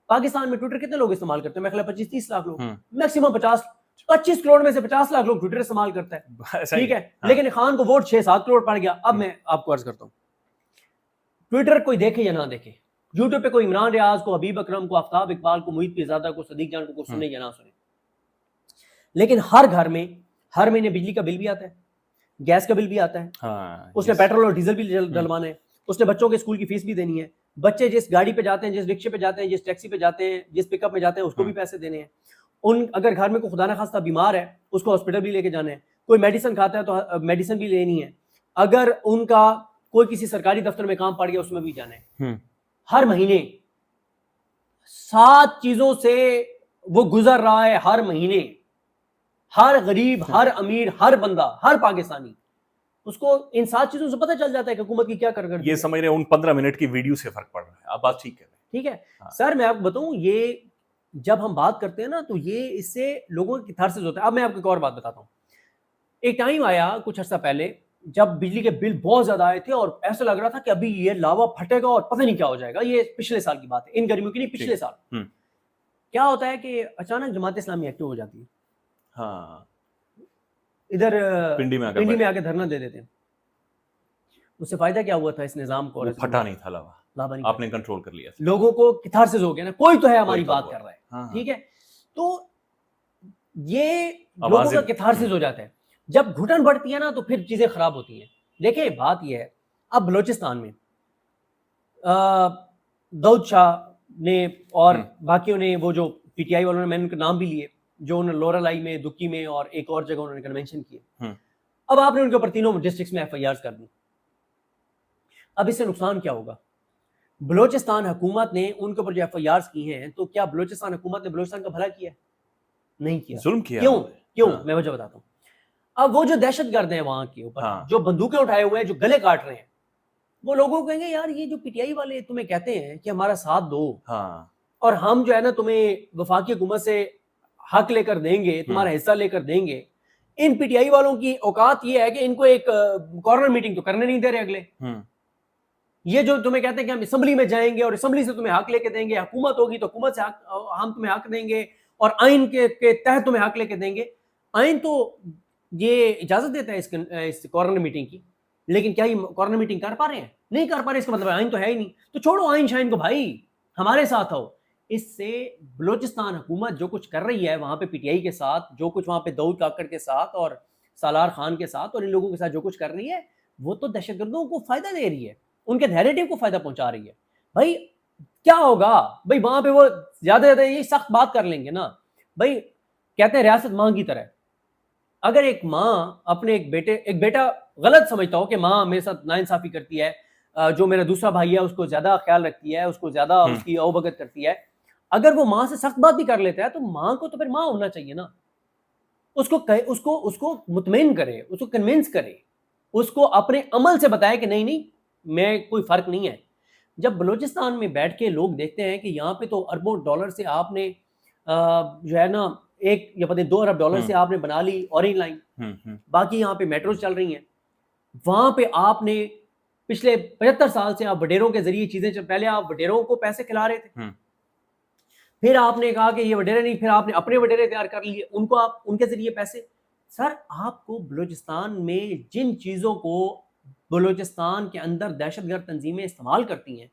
پاکستان میں ٹویٹر کتنے لوگ استعمال کرتے ہیں؟ میں خیال 25-30 لاکھ لوگ، میکسیمم 25 کروڑ میں سے 50 لاکھ لوگ ٹویٹر استعمال کرتا ہے، ٹھیک ہے. لیکن خان کو ووٹ 6-7 کروڑ پڑ گیا. اب میں آپ کو عرض کرتا ہوں، ٹویٹر کوئی دیکھے یا نہ دیکھے، یوٹیوب پہ کوئی عمران ریاض کو، حبیب اکرم کو، آفتاب اقبال کو، محیط پیرزادہ کو، صدیق جان کو سنے یا نہ سنے، لیکن ہر گھر میں ہر مہینے بجلی کا بل بھی آتا ہے، گیس کا بل بھی آتا ہے، اس نے پیٹرول اور ڈیزل بھی ڈلوانا ہے، اس نے بچوں کے اسکول کی فیس بھی دینی ہے، بچے جس گاڑی پہ جاتے ہیں، جس رکشے پہ جاتے ہیں، جس ٹیکسی پہ جاتے ہیں، جس پک اپ میں جاتے ہیں، اس کو بھی پیسے دینے ہیں. اگر گھر میں کوئی خدا نخواستہ بیمار ہے اس کو ہاسپٹل بھی لے کے جانا ہے، کوئی میڈیسن کھاتا ہے تو میڈیسن بھی لینی ہے، اگر ان کا کوئی کسی سرکاری دفتر میں کام پڑ گیا اس میں بھی جانا ہے. ہر مہینے 7 چیزوں سے وہ گزر رہا ہے، ہر مہینے. ہر غریب، ہر امیر، ہر بندہ، ہر پاکستانی، اس کو ان 7 چیزوں سے پتہ چل جاتا ہے کہ حکومت کی کیا کارکردگی ہے. یہ سمجھ رہے ہیں ان 15 منٹ کی ویڈیو سے فرق پڑ رہا ہے. آپ بات ٹھیک ہے، ٹھیک ہے سر. میں آپ کو بتاؤں، یہ جب ہم بات کرتے ہیں نا تو یہ اس سے لوگوں کی تھارسس ہوتا ہے. اب میں آپ کو ایک اور بات بتاتا ہوں. ایک ٹائم آیا کچھ عرصہ پہلے جب بجلی کے بل بہت زیادہ آئے تھے اور ایسا لگ رہا تھا کہ ابھی یہ لاوا پھٹے گا اور پتہ نہیں کیا ہو جائے گا. یہ پچھلے سال کی بات ہے، ان گرمیوں کی نہیں، پچھلے سال. کیا ہوتا ہے کہ اچانک جماعت اسلامی ایکٹیو ہو جاتی ہے. ہاں، ادھر پنڈی میں آ کے دھرنا دے دیتے ہیں. اس سے فائدہ کیا ہوا تھا اس نظام کو؟ پھٹا نہیں تھا لاوا، آپ نے کنٹرول کر لیا. لوگوں کو کتھارسس ہو گیا نا، کوئی تو ہے ہماری بات کر رہا ہے، ٹھیک ہے. تو یہ لوگوں کا کتھارسس ہو جاتا ہے. جب گھٹن بڑھتی ہے نا تو پھر چیزیں خراب ہوتی ہیں. دیکھیں بات یہ ہے، اب بلوچستان میں داؤد شاہ نے اور باقیوں نے، وہ جو پی ٹی آئی والوں نے، میں نے ان کے نام بھی لیے، جو انہوں نے لورا لائی میں، دکی میں اور ایک اور جگہ انہوں نے کنونشن کیے. اب آپ نے ان کے اوپر تینوں ڈسٹرکٹس میں ایف آئی آرز کر دی. اب اس سے نقصان کیا ہوگا؟ بلوچستان حکومت نے ان کے اوپر جو ایف آئی آرز کی ہیں، تو کیا بلوچستان حکومت نے بلوچستان کا بھلا کیا؟ نہیں کیا. ظلم کیا. کیوں؟ میں وجہ بتاتا ہوں. اب وہ جو دہشت گرد ہیں وہاں کے اوپر، جو بندوقیں اٹھائے ہوئے ہیں، جو گلے کاٹ رہے ہیں، وہ لوگوں کو کہیں گے یار یہ جو پی ٹی آئی والے تمہیں کہتے ہیں کہ ہمارا ساتھ دو، اور ہم جو ہے نا تمہیں وفاقی حکومت سے حق لے کر دیں گے، تمہارا حصہ لے کر دیں گے. ان پی ٹی آئی والوں کی اوقات یہ ہے کہ ان کو ایک کارنر میٹنگ تو کرنے نہیں دے رہے اگلے. یہ جو تمہیں کہتے ہیں کہ ہم اسمبلی میں جائیں گے اور اسمبلی سے تمہیں حق لے کے دیں گے، حکومت ہوگی تو حکومت سے ہم تمہیں حق دیں گے اور آئین کے تحت تمہیں حق لے کے دیں گے. آئین تو یہ اجازت دیتا ہے اس کارنر میٹنگ کی، لیکن کیا یہ کارنر میٹنگ کر پا رہے ہیں؟ نہیں کر پا رہے. اس کا مطلب آئین تو ہے ہی نہیں. تو چھوڑو آئین شائن کو بھائی، ہمارے ساتھ آؤ. اس سے بلوچستان حکومت جو کچھ کر رہی ہے وہاں پہ پی ٹی آئی کے ساتھ، جو کچھ وہاں پہ داؤد کاکڑ کے ساتھ اور سالار خان کے ساتھ اور ان لوگوں کے ساتھ جو کچھ کر رہی ہے، وہ تو دہشت گردوں کو فائدہ دے رہی ہے، ان کے نیریٹو کو فائدہ پہنچا رہی ہے. بھائی کیا ہوگا بھائی وہاں پہ؟ وہ زیادہ زیادہ یہ سخت بات کر لیں گے نا. بھائی کہتے ہیں ریاست ماں کی طرح. اگر ایک ماں اپنے ایک بیٹا غلط سمجھتا ہو کہ ماں میرے ساتھ ناانصافی کرتی ہے، جو میرا دوسرا بھائی ہے اس کو زیادہ خیال رکھتی ہے، اس کو زیادہ اس کی اوبگت کرتی ہے، اگر وہ ماں سے سخت بات بھی کر لیتا ہے تو ماں کو تو پھر ماں ہونا چاہیے نا. اس کو مطمئن کرے، اس کو کنونس کرے، اس کو اپنے عمل سے بتائے کہ نہیں میں کوئی فرق نہیں ہے. جب بلوچستان میں بیٹھ کے لوگ دیکھتے ہیں کہ یہاں پہ تو اربوں ڈالر سے آپ نے جو ہے نا 1 یا پتہ 2 ارب ڈالر سے آپ نے بنا لی اورنج لائن، باقی یہاں پہ میٹروز چل رہی ہیں، وہاں پہ آپ نے پچھلے 75 سال سے آپ وڈیروں کے ذریعے چیزیں پہلے آپ وڈیروں کو پیسے کھلا رہے تھے، پھر آپ نے کہا کہ یہ وڈیرے نہیں، پھر آپ نے اپنے وڈیرے تیار کر لیے، ان کو آپ ان کے ذریعے پیسے. سر آپ کو بلوچستان میں جن چیزوں کو بلوچستان کے اندر دہشت گرد تنظیمیں استعمال کرتی ہیں،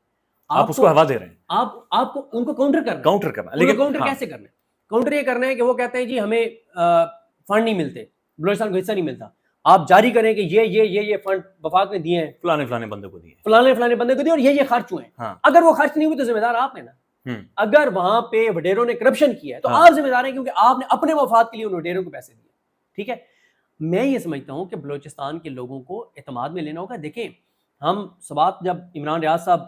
آپ اس کو ہوا دے رہے ہیں. آپ کو ان کو کاؤنٹر کرنا. لیکن کاؤنٹر کیسے کرنا ہے؟ کاؤنٹر یہ کرنا ہے کہ وہ کہتے ہیں جی ہمیں فنڈ نہیں ملتے، بلوچستان کو حصہ نہیں ملتا، آپ جاری کریں کہ یہ فنڈ وفاق نے دیے ہیں، فلانے بندے کو دیے، فلانے بندے کو دیے اور یہ خرچ ہوئے ہیں. اگر وہ خرچ نہیں ہوئی تو ذمہ دار آپ ہیں نا. اگر وہاں پہ وڈیروں نے کرپشن کیا ہے تو آپ ذمہ دار ہیں، کیونکہ آپ نے اپنے مفاد کے لیے ان وڈیروں کو پیسے دیے. ٹھیک ہے. میں یہ سمجھتا ہوں کہ بلوچستان کے لوگوں کو اعتماد میں لینا ہوگا. دیکھیں ہم سوات جب عمران ریاض صاحب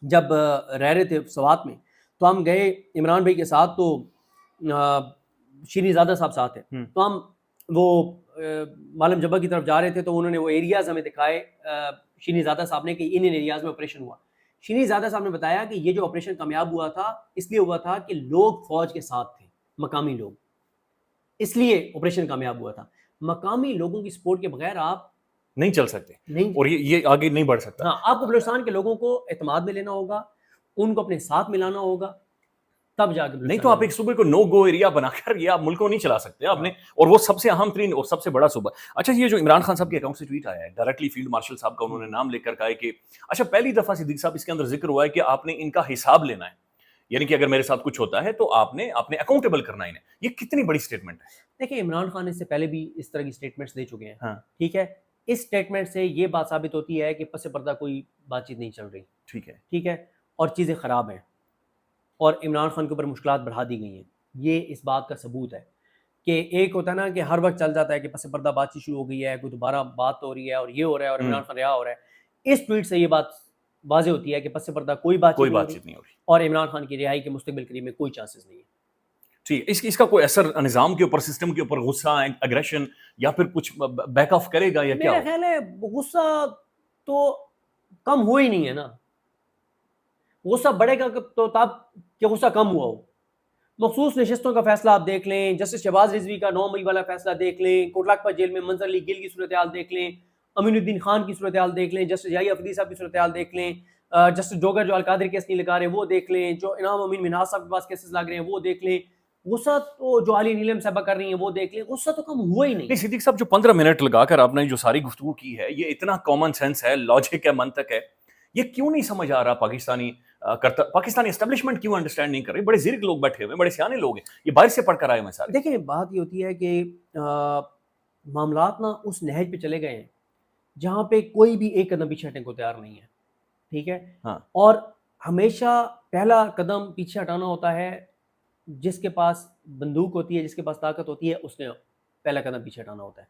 جب رہ رہے تھے سوات میں تو ہم گئے عمران بھائی کے ساتھ, تو شیریں زادہ صاحب ساتھ ہیں, تو ہم وہ معلم جبہ کی طرف جا رہے تھے, تو انہوں نے وہ ایریاز ہمیں دکھائے شیریں زادہ صاحب نے کہ ان ایریاز میں آپریشن ہوا. شیریں زادہ صاحب نے بتایا کہ یہ جو آپریشن کامیاب ہوا تھا اس لیے ہوا تھا کہ لوگ فوج کے ساتھ تھے, مقامی لوگ, اس لیے آپریشن کامیاب ہوا تھا. مقامی لوگوں کی سپورٹ کے بغیر آپ نہیں چل سکتے نہیں, اور یہ آگے نہیں بڑھ سکتا. ہاں, آپ کو بلوچستان کے لوگوں کو اعتماد میں لینا ہوگا, ان کو اپنے ساتھ ملانا ہوگا, تب جا کے. نہیں تو آپ ایک صوبے کو نو گو ایریا بنا کر یہ آپ ملک کو نہیں چلا سکتے آپ نے, اور وہ سب سے اہم ترین اور سب سے بڑا صوبہ. اچھا یہ جو عمران خان صاحب کے اکاؤنٹ سے ٹویٹ آیا ہے ڈائریکٹلی فیلڈ مارشل صاحب کا, انہوں نے نام لے کر کہا ہے کہ اچھا پہلی دفعہ صدیق صاحب اس کے اندر ذکر ہوا ہے کہ آپ نے ان کا حساب لینا ہے, یعنی کہ اگر میرے ساتھ کچھ ہوتا ہے تو آپ نے اکاؤنٹیبل کرنا ہے. یہ کتنی بڑی سٹیٹمنٹ ہے. دیکھیں عمران خان اس سے پہلے بھی اس طرح کی سٹیٹمنٹس دے چکے ہیں, ٹھیک ہے. اس سٹیٹمنٹ سے یہ بات ثابت ہوتی ہے کہ پس پردہ کوئی بات چیت نہیں چل رہی, ٹھیک ہے, اور چیزیں خراب ہیں اور عمران خان کے اوپر مشکلات بڑھا دی گئی ہیں. یہ اس بات کا ثبوت ہے کہ ایک ہوتا ہے نا کہ ہر وقت چل جاتا ہے کہ پس پردہ بات چیت شروع ہو گئی ہے, کوئی دوبارہ بات ہو رہی ہے اور یہ ہو رہا ہے اور عمران خان رہا ہو رہا ہے. اس ٹویٹ سے یہ بات واضح ہوتی ہے کہ پس پردہ کوئی بات چیت نہیں ہو رہی اور عمران خان کی رہائی کے مستقبل قریب میں کوئی چانسز نہیں ہے. ٹھیک, اس کا کوئی اثر نظام کے اوپر, سسٹم کے اوپر, غصہ, اگریشن یا پھر کچھ بیک آف کرے گا یا کیا؟ میرا خیال ہے غصہ تو کم ہوا ہی نہیں ہے نا, غصہ بڑھے گا تو تب کہ غصہ کم ہوا ہو. مخصوص نشستوں کا فیصلہ آپ دیکھ لیں, جسٹس شہباز رضوی کا 9 مئی والا فیصلہ دیکھ لیں, کوٹلا کپا جیل میں منظر علی گل کی صورتحال دیکھ لیں, امین الدین خان کی صورتحال دیکھ لیں, جسٹس یحییٰ افریدی صاحب کی صورتحال دیکھ لیں, جسٹس جوگر جو القادری کیس نہیں لگا رہے وہ دیکھ لیں, جو انعام امین منہاج صاحب کے پاس کیسز لگ رہے ہیں وہ دیکھ لیں, غصہ تو جو علی نیلم صاحبہ کر رہی ہیں وہ دیکھ لیں, غصہ تو کم ہوا ہی نہیں. صدیق صاحب جو 15 منٹ لگا کر آپ نے جو ساری گفتگو کی ہے, یہ اتنا کامن سینس ہے, لاجک ہے, منطق ہے, یہ کیوں نہیں سمجھ آ رہا پاکستانی اسٹیبلشمنٹ کیوں انڈرسٹینڈ نہیں کر رہی؟ بڑے زرک لوگ بیٹھے ہوئے, بڑے سیانے لوگ ہیں, یہ باہر سے پڑھ کر آئے ہوئے سارے. دیکھیں بات یہ ہوتی ہے کہ معاملات نا اس نہج پہ چلے گئے ہیں جہاں پہ کوئی بھی ایک قدم پیچھے ہٹنے کو تیار نہیں ہے, ٹھیک ہے. اور ہمیشہ پہلا قدم پیچھے ہٹانا ہوتا ہے جس کے پاس بندوق ہوتی ہے, جس کے پاس طاقت ہوتی ہے, اس نے پہلا قدم پیچھے ہٹانا ہوتا ہے,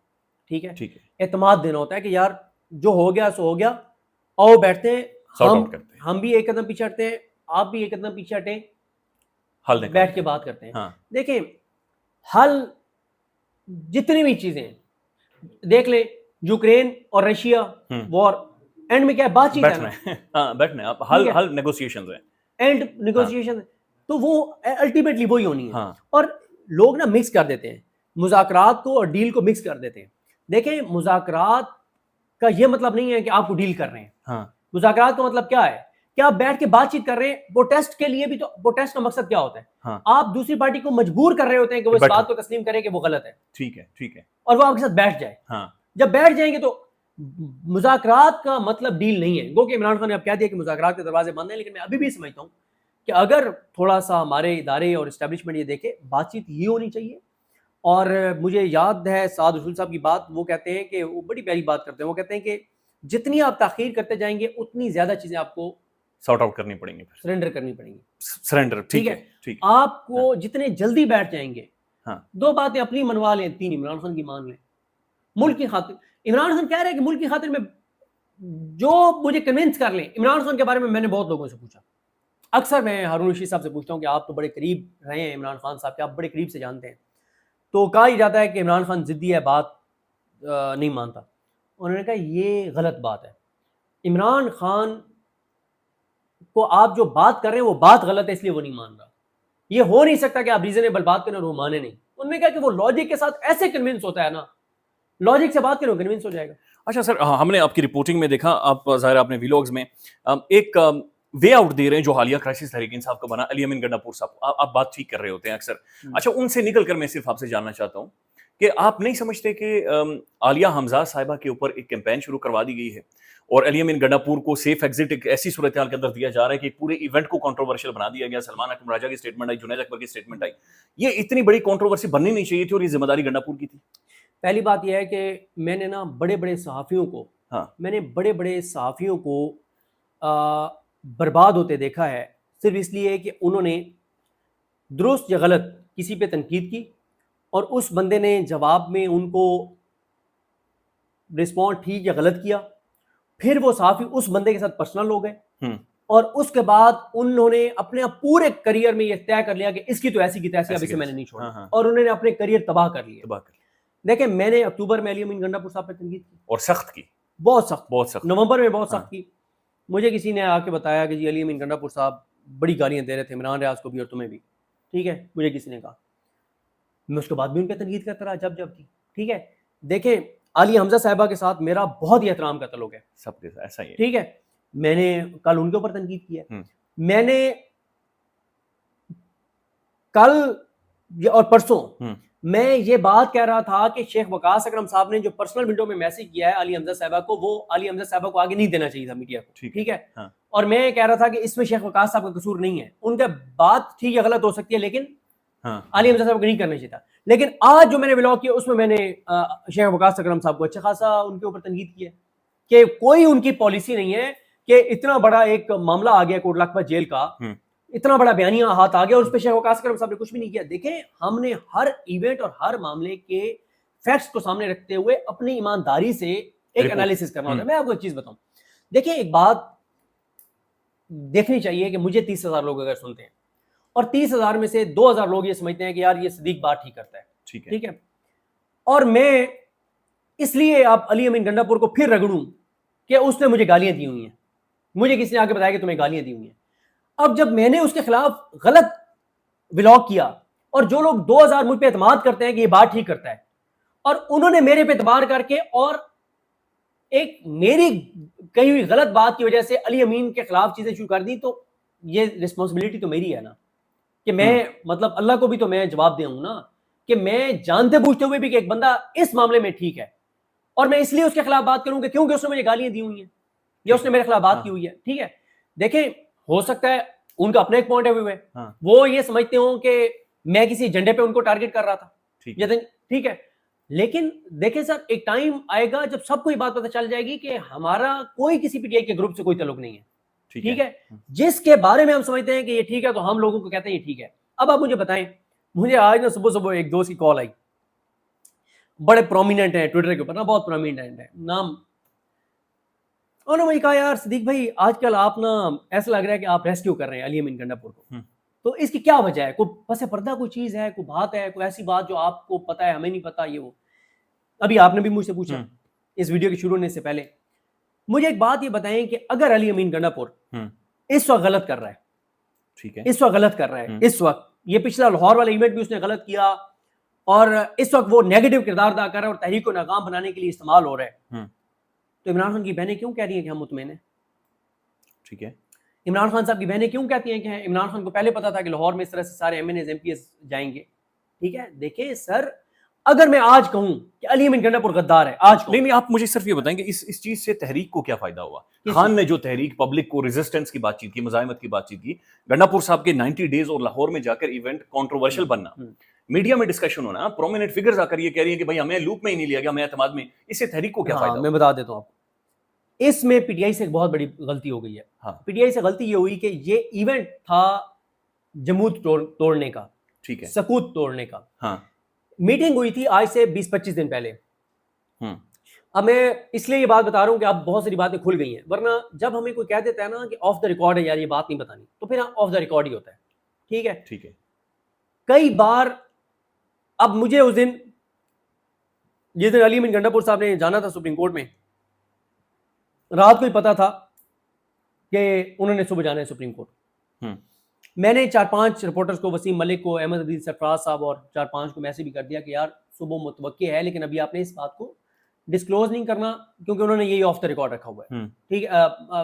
ٹھیک ہے. اعتماد دینا ہوتا ہے کہ یار جو ہو گیا سو ہو گیا, آؤ بیٹھتے ہیں, ہم بھی ایک قدم پیچھے ہٹتے ہیں, آپ بھی ایک قدم پیچھے ہٹیں, بیٹھ کے بات کرتے ہیں. دیکھیں حل جتنی بھی چیزیں ہیں دیکھ لیں, یوکرین اور رشیا وار, اینڈ میں کیا ہے, بات چیت ہے, بیٹھنا ہے, حل نیگوسیشنز ہیں, اینڈ نیگوسیشن, تو وہ الٹیمیٹلی وہی ہونی ہے. اور لوگ نا مکس کر دیتے ہیں مذاکرات کو اور ڈیل کو مکس کر دیتے ہیں. دیکھیں مذاکرات کا یہ مطلب نہیں ہے کہ آپ کو ڈیل کر رہے ہیں. مذاکرات کا مطلب کیا ہے کہ آپ بیٹھ کے بات چیت کر رہے ہیں. پروٹیسٹ کے لیے بھی تو پروٹیسٹ کا مقصد کیا ہوتا ہے, آپ دوسری پارٹی کو مجبور کر رہے ہوتے ہیں کہ وہ اس بات کو تسلیم کرے کہ وہ غلط ہے, ٹھیک ہے, ٹھیک ہے, اور وہ آپ کے ساتھ بیٹھ جائے. جب بیٹھ جائیں گے تو مذاکرات کا مطلب ڈیل نہیں ہے. گو کہ عمران خان نے اب کہہ دیا کہ مذاکرات کے دروازے بند ہیں, لیکن میں ابھی بھی سمجھتا ہوں کہ اگر تھوڑا سا ہمارے ادارے اور اسٹیبلشمنٹ یہ دیکھے, بات چیت یہ ہونی چاہیے. اور مجھے یاد ہے سعد رسول صاحب کی بات, وہ کہتے ہیں کہ وہ بڑی پیاری بات کرتے ہیں, وہ کہتے ہیں کہ جتنی آپ تاخیر کرتے جائیں گے اتنی زیادہ چیزیں آپ کو سارٹ آؤٹ کرنی پڑیں گی, سرنڈر کرنی پڑیں گی. سرنڈر, ٹھیک ہے, ٹھیک. آپ کو جتنے جلدی بیٹھ جائیں گے, 2 باتیں اپنی منوا لیں, 3 عمران خان کی مان لیں. ملک کی خاطر, عمران خان کہہ رہے ہیں کہ ملک کی خاطر میں جو مجھے کنونس کر لیں. عمران خان کے بارے میں نے بہت لوگوں سے پوچھا, اکثر میں ہارون رشید صاحب سے پوچھتا ہوں کہ آپ تو بڑے قریب رہے ہیں عمران خان صاحب کے, آپ بڑے قریب سے جانتے ہیں, تو کہا ہی جاتا ہے کہ عمران خان ضدی ہے, بات نہیں مانتا. انہوں نے کہا یہ غلط بات ہے. عمران خان کو آپ جو بات کر رہے ہیں وہ بات غلط ہے, اس لیے وہ نہیں مان رہا. یہ ہو نہیں سکتا کہ آپ ریزنیبل بات کریں اور وہ مانے نہیں. انہوں نے کہا کہ وہ لاجک کے ساتھ ایسے کنونس ہوتا ہے نا, لاجک سے بات کریں کنونس ہو جائے گا. اچھا سر, ہم نے آپ کی رپورٹنگ میں دیکھا, آپ ظاہر اپنے ویلاگز میں ایک وے آؤٹ دے رہے ہیں جو حالیہ کرائسس تحریک انصاف کا بنا, علی امین گنڈا پور صاحب, آپ بات ٹھیک کر رہے ہوتے ہیں اکثر. اچھا ان سے نکل کر میں صرف آپ سے جاننا چاہتا ہوں کہ آپ نہیں سمجھتے کہ عالیہ حمزہ صاحبہ کے اوپر ایک کیمپین شروع کروا دی گئی ہے اور علی امین گنڈا پور کو سیف ایگزٹ ایک ایسی صورتحال کے اندر دیا جا رہا ہے کہ پورے ایونٹ کو کنٹروورشل بنا دیا گیا. سلمان اکرم راجہ کی اسٹیٹمنٹ آئی, جنید اکبر کی اسٹیٹمنٹ آئی, یہ اتنی بڑی کنٹروورسی بننی نہیں چاہیے تھی اور یہ ذمہ داری گنڈا پور کی تھی. پہلی بات یہ ہے کہ میں نے نا بڑے بڑے صحافیوں کو برباد ہوتے دیکھا ہے صرف اس لیے کہ انہوں نے درست یا غلط کسی پہ تنقید کی اور اس بندے نے جواب میں ان کو رسپونڈ ٹھیک یا غلط کیا. پھر وہ صحافی اس بندے کے ساتھ پرسنل ہو گئے اور اس کے بعد انہوں نے اپنے پورے کریئر میں یہ طے کر لیا کہ اس کی تو ایسی کی تیسی، اب اسے میں نے نہیں چھوڑا، اور انہوں نے اپنے کریئر تباہ کر لیا. دیکھیں میں نے اکتوبر میں علی امین گنڈا پور صاحب پہ تنقید کی اور سخت کی، بہت سخت. نومبر میں بہت سخت کی. مجھے کسی نے آ کے بتایا کہ جی علی امین گنڈا پور صاحب بڑی گالیاں دے رہے تھے عمران ریاض کو بھی اور تمہیں بھی. ٹھیک ہے، مجھے کسی نے کہا. میں اس کے بعد بھی ان پہ تنقید کرتا رہا جب تھی. ٹھیک ہے، دیکھیں عالیہ حمزہ صاحبہ کے ساتھ میرا بہت ہی احترام کا تعلق ہے، سب کے ساتھ ایسا ہی ہے. ٹھیک ہے، میں نے کل ان کے اوپر تنقید کی ہے. میں نے کل اور پرسوں میں یہ بات کہہ رہا تھا کہ شیخ وقاص اکرم صاحب نے جو پرسنل ونڈو میں میسج کیا ہے علی حمزہ صاحبہ کو، وہ علی حمزہ صاحبہ کو آگے نہیں دینا چاہیے تھا میڈیا کو. ٹھیک ہے، اور میں کہہ رہا تھا کہ اس میں شیخ وقاص صاحب کا قصور نہیں ہے. ان کا بات ٹھیک یا غلط ہو سکتی ہے لیکن علی حمزہ صاحب کو نہیں کرنا چاہیے تھا. لیکن آج جو میں نے ولاگ کیا اس میں نے شیخ وقاص اکرم صاحب کو اچھا خاصا ان کے اوپر تنقید کی ہے کہ کوئی ان کی پالیسی نہیں ہے کہ اتنا بڑا ایک معاملہ آ گیا کوٹ لکھپت جیل کا، اتنا بڑا بیانیہ ہاتھ آ گیا اور اس پہ شیخ وقاص اکرم صاحب نے کچھ بھی نہیں کیا. دیکھیں ہم نے ہر ایونٹ اور ہر معاملے کے فیکٹس کو سامنے رکھتے ہوئے اپنی ایمانداری سے ایک انالیسس کرنا ہوتا ہے. میں آپ کو ایک چیز بتاؤں، دیکھیں ایک بات دیکھنی چاہیے کہ مجھے 30,000 لوگ اگر سنتے ہیں اور 30,000 میں سے 2,000 لوگ یہ سمجھتے ہیں کہ یار یہ صدیق بات ٹھیک کرتا ہے، ٹھیک ہے، اور میں اس لیے آپ علی امین گنڈا پور کو پھر رگڑوں کہ اس نے مجھے گالیاں دی ہوئی ہیں، مجھے کسی نے آ کے بتایا کہ تمہیں گالیاں دی ہوئی ہیں. اب جب میں نے اس کے خلاف غلط ولاگ کیا اور جو لوگ 2,000 مجھ پہ اعتماد کرتے ہیں کہ یہ بات ٹھیک کرتا ہے اور انہوں نے میرے پہ اعتبار کر کے اور ایک میری کہی ہوئی غلط بات کی وجہ سے علی امین کے خلاف چیزیں شروع کر دی، تو یہ رسپانسبلٹی تو میری ہے نا کہ میں مطلب اللہ کو بھی تو میں جواب دے ہوں نا کہ میں جانتے بوجھتے ہوئے بھی کہ ایک بندہ اس معاملے میں ٹھیک ہے اور میں اس لیے اس کے خلاف بات کروں کہ کیونکہ اس نے مجھے گالیاں دی ہوئی ہیں یا اس نے میرے خلاف بات کی ہوئی ہے. ٹھیک ہے، دیکھیں ہو سکتا ہے ان کا اپنا ایک پوائنٹ ہے، وہ یہ سمجھتے ہوں کہ میں کسی ایجنڈے پہ ان کو ٹارگٹ کر رہا تھا. ٹھیک ہے، لیکن دیکھیں سر ایک ٹائم آئے گا جب سب کو یہ بات پتہ چل جائے گی کہ ہمارا کوئی کسی پی ٹی آئی کے گروپ سے کوئی تعلق نہیں ہے. ٹھیک ہے، جس کے بارے میں ہم سمجھتے ہیں کہ یہ ٹھیک ہے تو ہم لوگوں کو کہتے ہیں یہ ٹھیک ہے. اب آپ مجھے بتائیں، مجھے آج نا صبح ایک دوست کی کال آئی، بڑے پرومیننٹ ہیں ٹویٹر کے اوپر نا، بہت پرومیننٹ ہے نام. انہوں نے مجھے کہا یار صدیق بھائی آج کل آپ نا ایسا لگ رہا ہے کہ آپ ریسکیو کر رہے ہیں علی امین گنڈا پور کو، تو اس کی کیا وجہ ہے؟ کوئی پس پردہ کوئی چیز ہے، کوئی بات ہے، کوئی ایسی بات جو آپ کو پتہ ہے ہمیں نہیں پتہ؟ یہ وہ ابھی آپ نے بھی مجھ سے پوچھا اس ویڈیو کے شروع ہونے سے پہلے. مجھے ایک بات یہ بتائیں کہ اگر علی امین گنڈا پور اس وقت غلط کر رہا ہے، ٹھیک ہے، اس وقت غلط کر رہا ہے، اس وقت یہ پچھلا لاہور والا ایونٹ بھی اس نے غلط کیا اور اس وقت وہ نیگیٹو کردار ادا کر رہا ہے اور تحریک کو ناکام بنانے کے لیے استعمال ہو رہا ہے، تو عمران خان کی بہنیں کیوں کہہ رہی ہیں کہ ہم مطمئن ہیں؟ ٹھیک ہے، عمران خان صاحب کی بہنیں کیوں کہتی ہیں کہ عمران خان کو پہلے پتا تھا کہ لاہور میں اس طرح سے سارے MNAs MPs جائیں گے؟ ٹھیک ہے، دیکھیں سر اگر میں آج کہوں کہ علی امین گنڈا پور غدار ہے، آج نہیں آپ مجھے صرف یہ بتائیں کہ اس چیز سے تحریک کو کیا فائدہ ہوا؟ خان نے جو تحریک پبلک کو ریزسٹنس کی بات چیت کی، مزاحمت کی بات چیت کی، گنڈا پور صاحب کے 90 ڈیز اور لاہور میں جا کر ایونٹ کنٹروورشل بننا، میڈیا میں ڈسکشن ہونا، پرومیننٹ فگرز آ کر یہ کہہ رہی ہیں کہ بھائی ہمیں لوپ میں ہی نہیں لیا گیا، ہمیں اعتماد میں، اس سے تحریک کو کیا فائدہ؟ میں بتا دیتا ہوں آپ کو، اس میں پی ٹی آئی سے ایک بہت بڑی غلطی ہو گئی ہے. پی ٹی آئی سے غلطی یہ ہوئی کہ یہ ایونٹ تھا جمود توڑنے کا، ٹھیک ہے، سکوت توڑنے کا. میٹنگ ہوئی تھی آج سے 20-25 دن پہلے. اب میں اس لیے یہ بات بتا رہا ہوں کہ اب بہت ساری باتیں کھل گئی ہیں، ورنہ جب ہمیں کوئی کہہ دیتا ہے نا کہ آف دا ریکارڈ ہے یار یہ بات نہیں بتانی، تو پھر آف دا ریکارڈ ہی ہوتا ہے. ٹھیک ہے، ٹھیک ہے. کئی بار اب مجھے اس دن جس دن علی امین گنڈا پور صاحب نے جانا تھا سپریم کورٹ میں، رات کو ہی پتا تھا کہ انہوں نے صبح جانا ہے سپریم کورٹ. میں نے 4-5 رپورٹرز کو، وسیم ملک کو، احمد عدیل سرفراز صاحب اور 4-5 کو میسج بھی کر دیا کہ یار صبح متوقع ہے لیکن ابھی آپ نے اس بات کو ڈسکلوز نہیں کرنا کیونکہ انہوں نے یہی آف دا ریکارڈ رکھا ہوا ہے. ٹھیک ہے،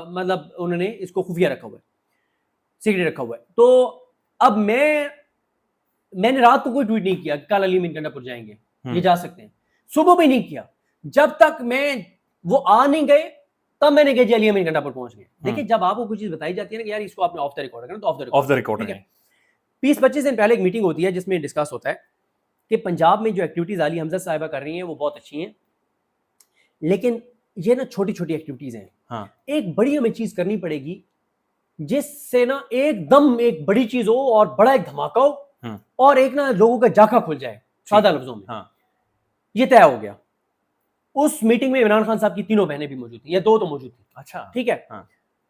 مطلب انہوں نے اس کو خفیہ رکھا ہوا ہے، سیکریٹ رکھا ہوا ہے. تو اب میں نے رات کو کوئی ٹویٹ نہیں کیا کہ کل علی امین گنڈا پور جائیں گے، یہ جا سکتے ہیں. صبح بھی نہیں کیا، جب تک میں وہ آ نہیں گئے تب میں نے کہا جی علی امین گنڈا پور پہنچ گئے. دیکھیں جب آپ کو کوئی چیز بتائی جاتی ہے نا کہ یار اس کو آپ نے آف دا ریکارڈ کرنا، تو آف دا ریکارڈ ہے. 20-25 دن پہلے ایک میٹنگ ہوتی ہے جس میں ڈسکس ہوتا ہے کہ پنجاب میں جو ایکٹیویٹیز علی حمزہ صاحبہ کر رہی ہیں وہ بہت اچھی ہیں، لیکن یہ نا چھوٹی چھوٹی ایکٹیویٹیز ہیں. ایک بڑی ہمیں چیز کرنی پڑے گی جس سے نا ایک دم ایک بڑی چیز ہو اور بڑا ایک دھماکہ ہو اور ایک نا لوگوں کا جاکا کھل جائے. سادہ لفظوں میں. ہاں یہ طے ہو گیا. اس میٹنگ میں عمران خان صاحب کی تینوں بہنیں بھی موجود تھیں, یا دو تو موجود تھیں. اچھا ٹھیک ہے.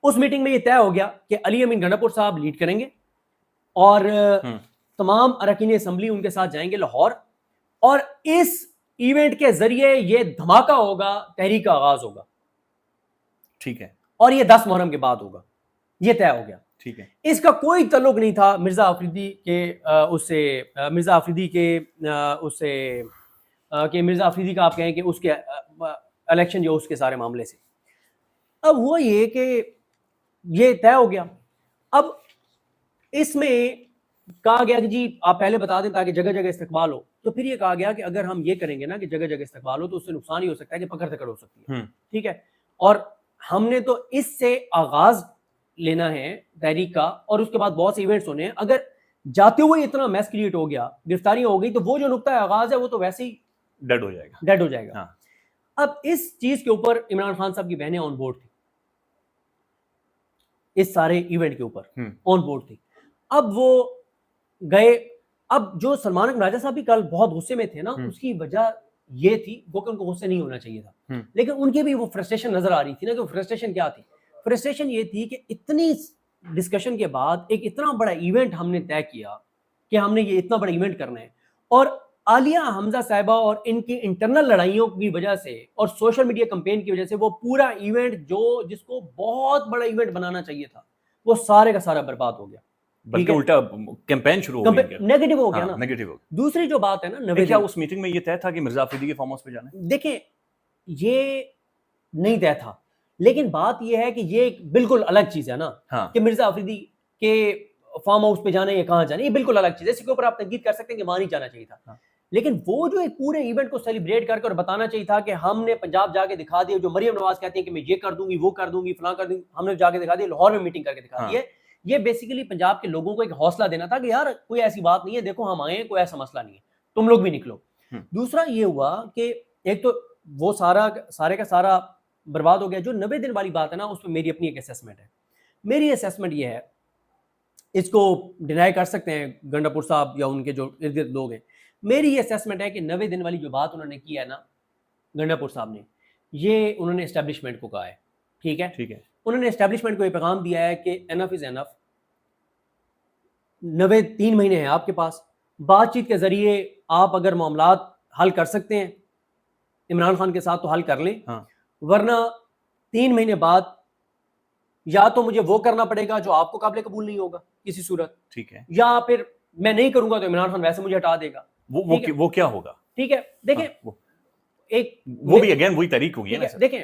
اس میٹنگ میں یہ طے ہو گیا کہ علی امین گنڈاپور صاحب لیڈ کریں گے اور تمام اراکین اسمبلی ان کے ساتھ جائیں گے لاہور, اور اس ایونٹ کے ذریعے یہ دھماکہ ہوگا, تحریک کا آغاز ہوگا. ٹھیک ہے. اور یہ 10 محرم کے بعد ہوگا. یہ طے ہو گیا. ٹھیک ہے. اس کا کوئی تعلق نہیں تھا مرزا آفریدی کے اس سے, مرزا آفریدی کے اس سے کہ مرزا آفریدی کا آپ کہیں کہ اس کے الیکشن جو اس کے سارے معاملے سے. اب ہوا یہ کہ یہ طے ہو گیا. اب اس میں کہا گیا کہ جی آپ پہلے بتا دیں تاکہ جگہ جگہ استقبال ہو. تو پھر یہ کہا گیا کہ اگر ہم یہ کریں گے نا کہ جگہ جگہ استقبال ہو تو اس سے نقصان ہی ہو سکتا ہے کہ پکڑ دھکڑ ہو سکتی ہے. ٹھیک ہے. اور ہم نے تو اس سے آغاز لینا ہے تحریک کا, اور اس کے بعد بہت سے ایونٹس ہونے ہیں. اگر جاتے ہوئے اتنا میس کریٹ ہو گیا, گرفتاریاں ہو گئی, تو وہ جو نقطہ آغاز ہے وہ تو ویسے ہی ڈیڈ ہو جائے گا. اب اس چیز کے اوپر عمران خان صاحب کی بہنیں آن بورڈ تھی, اس سارے ایونٹ کے اوپر آن بورڈ تھی. اب وہ گئے. اب جو سلمان اکبر راجہ صاحب بھی کل بہت غصے میں تھے نا, اس کی وجہ یہ تھی, وہ کہ ان کو غصے نہیں ہونا چاہیے تھا, لیکن ان کی بھی وہ فرسٹریشن نظر آ رہی تھی نا. کہ فرسٹریشن کیا تھی؟ فرسٹریشن یہ تھی کہ اتنی ڈسکشن کے بعد ایک اتنا بڑا ایونٹ ہم نے طے کیا کہ ہم نے یہ اتنا بڑا ایونٹ کرنا ہے, اور عالیہ حمزہ صاحبہ اور ان کی انٹرنل لڑائیوں کی وجہ سے اور سوشل میڈیا کمپین کی وجہ سے وہ پورا ایونٹ جس کو بہت بڑا ایونٹ بنانا چاہیے تھا, وہ سارے کا سارا برباد ہو گیا. بلکہ الٹا کیمپین شروع ہو گئی, نیگیٹو ہو گیا نا. نیگیٹو. دوسری جو بات ہے نا, کیا اس میٹنگ میں یہ طے تھا کہ مرزا آفریدی کے فارم ہاؤس پہ جانا ہے؟ دیکھیں یہ نہیں طے تھا, لیکن بات یہ ہے کہ یہ بالکل الگ چیز ہے نا کہ مرزا آفریدی کے فارم ہاؤس پہ جانا ہے یا کہاں جانا ہے, یہ بالکل الگ چیز ہے. اس کے اوپر آپ تنقید کر سکتے ہیں کہ وہاں نہیں جانا چاہیے تھا, لیکن وہ جو ایک پورے ایونٹ کو سیلیبریٹ کر کے اور بتانا چاہیے تھا کہ ہم نے پنجاب جا کے دکھا دیا, جو مریم نواز کہتی ہیں کہ میں یہ کر دوں گی, وہ کر دوں گی, فلاں کر دوں گی, ہم نے جا کے دکھا دیا, لاہور میں میٹنگ کر کے دکھا دی ہے. یہ بیسیکلی پنجاب کے لوگوں کو ایک حوصلہ دینا تھا کہ یار کوئی ایسی بات نہیں ہے, دیکھو ہم آئے ہیں, کوئی ایسا مسئلہ نہیں ہے, تم لوگ بھی نکلو. دوسرا یہ ہوا کہ ایک تو وہ سارے کا سارا برباد ہو گیا. جو 90 دن والی بات ہے نا, اس میں میری اپنی ایک اسیسمنٹ ہے. میری اسیسمنٹ یہ ہے, اس کو ڈینائی کر سکتے ہیں گنڈاپور صاحب یا ان کے جو ارد گرد لوگ ہیں. میری یہ اسیسمنٹ ہے کہ 90 دن والی جو بات انہوں نے کی ہے نا گنڈاپور صاحب نے, یہ انہوں نے اسٹیبلشمنٹ کو کہا ہے. ٹھیک ہے. انہوں نے اسٹیبلشمنٹ کو یہ پیغام دیا ہے کہ انف از انف. 3 مہینے ہیں آپ کے پاس, بات چیت کے ذریعے آپ اگر معاملات حل کر سکتے ہیں عمران خان کے ساتھ تو حل کر لیں, ورنہ 3 مہینے بعد یا تو مجھے وہ کرنا پڑے گا جو آپ کو قابل قبول نہیں ہوگا کسی صورت, ٹھیک ہے, یا پھر میں نہیں کروں گا تو عمران خان ویسے مجھے ہٹا دے گا. وہ کیا ہوگا؟ ٹھیک ہے. دیکھیں وہ بھی اگین وہی طریق ہوگی نا. دیکھیں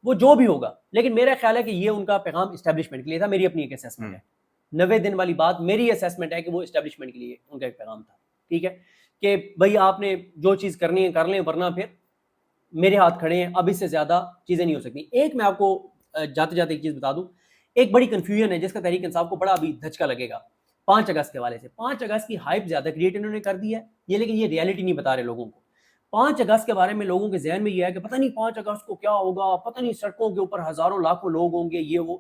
وہ جو بھی ہوگا, لیکن میرا خیال ہے کہ یہ ان کا پیغام اسٹیبلشمنٹ کے لیے تھا. میری اپنی ایک اسیسمنٹ ہے. 90 دن والی بات میری اسیسمنٹ ہے کہ وہ اسٹیبلشمنٹ کے لیے ان کا ایک پیغام تھا. ٹھیک ہے, کہ بھائی آپ نے جو چیز کرنی ہے کر لیں, ورنہ پھر میرے ہاتھ کھڑے ہیں, اب اس سے زیادہ چیزیں نہیں ہو سکتی. ایک میں آپ کو جاتے جاتے ایک چیز بتا دوں, ایک بڑی کنفیوژن ہے جس کا تحریک انصاف کو بڑا ابھی دھچکا لگے گا 5 اگست کے حوالے سے. 5 اگست کی ہائپ زیادہ کریٹ انہوں نے کر دی ہے یہ, لیکن یہ ریالٹی نہیں بتا رہے لوگوں کو. 5 اگست کے بارے میں لوگوں کے ذہن میں یہ ہے کہ پتہ نہیں 5 اگست کو کیا ہوگا, پتہ نہیں سڑکوں کے اوپر ہزاروں لاکھوں لوگ ہوں گے, یہ وہ.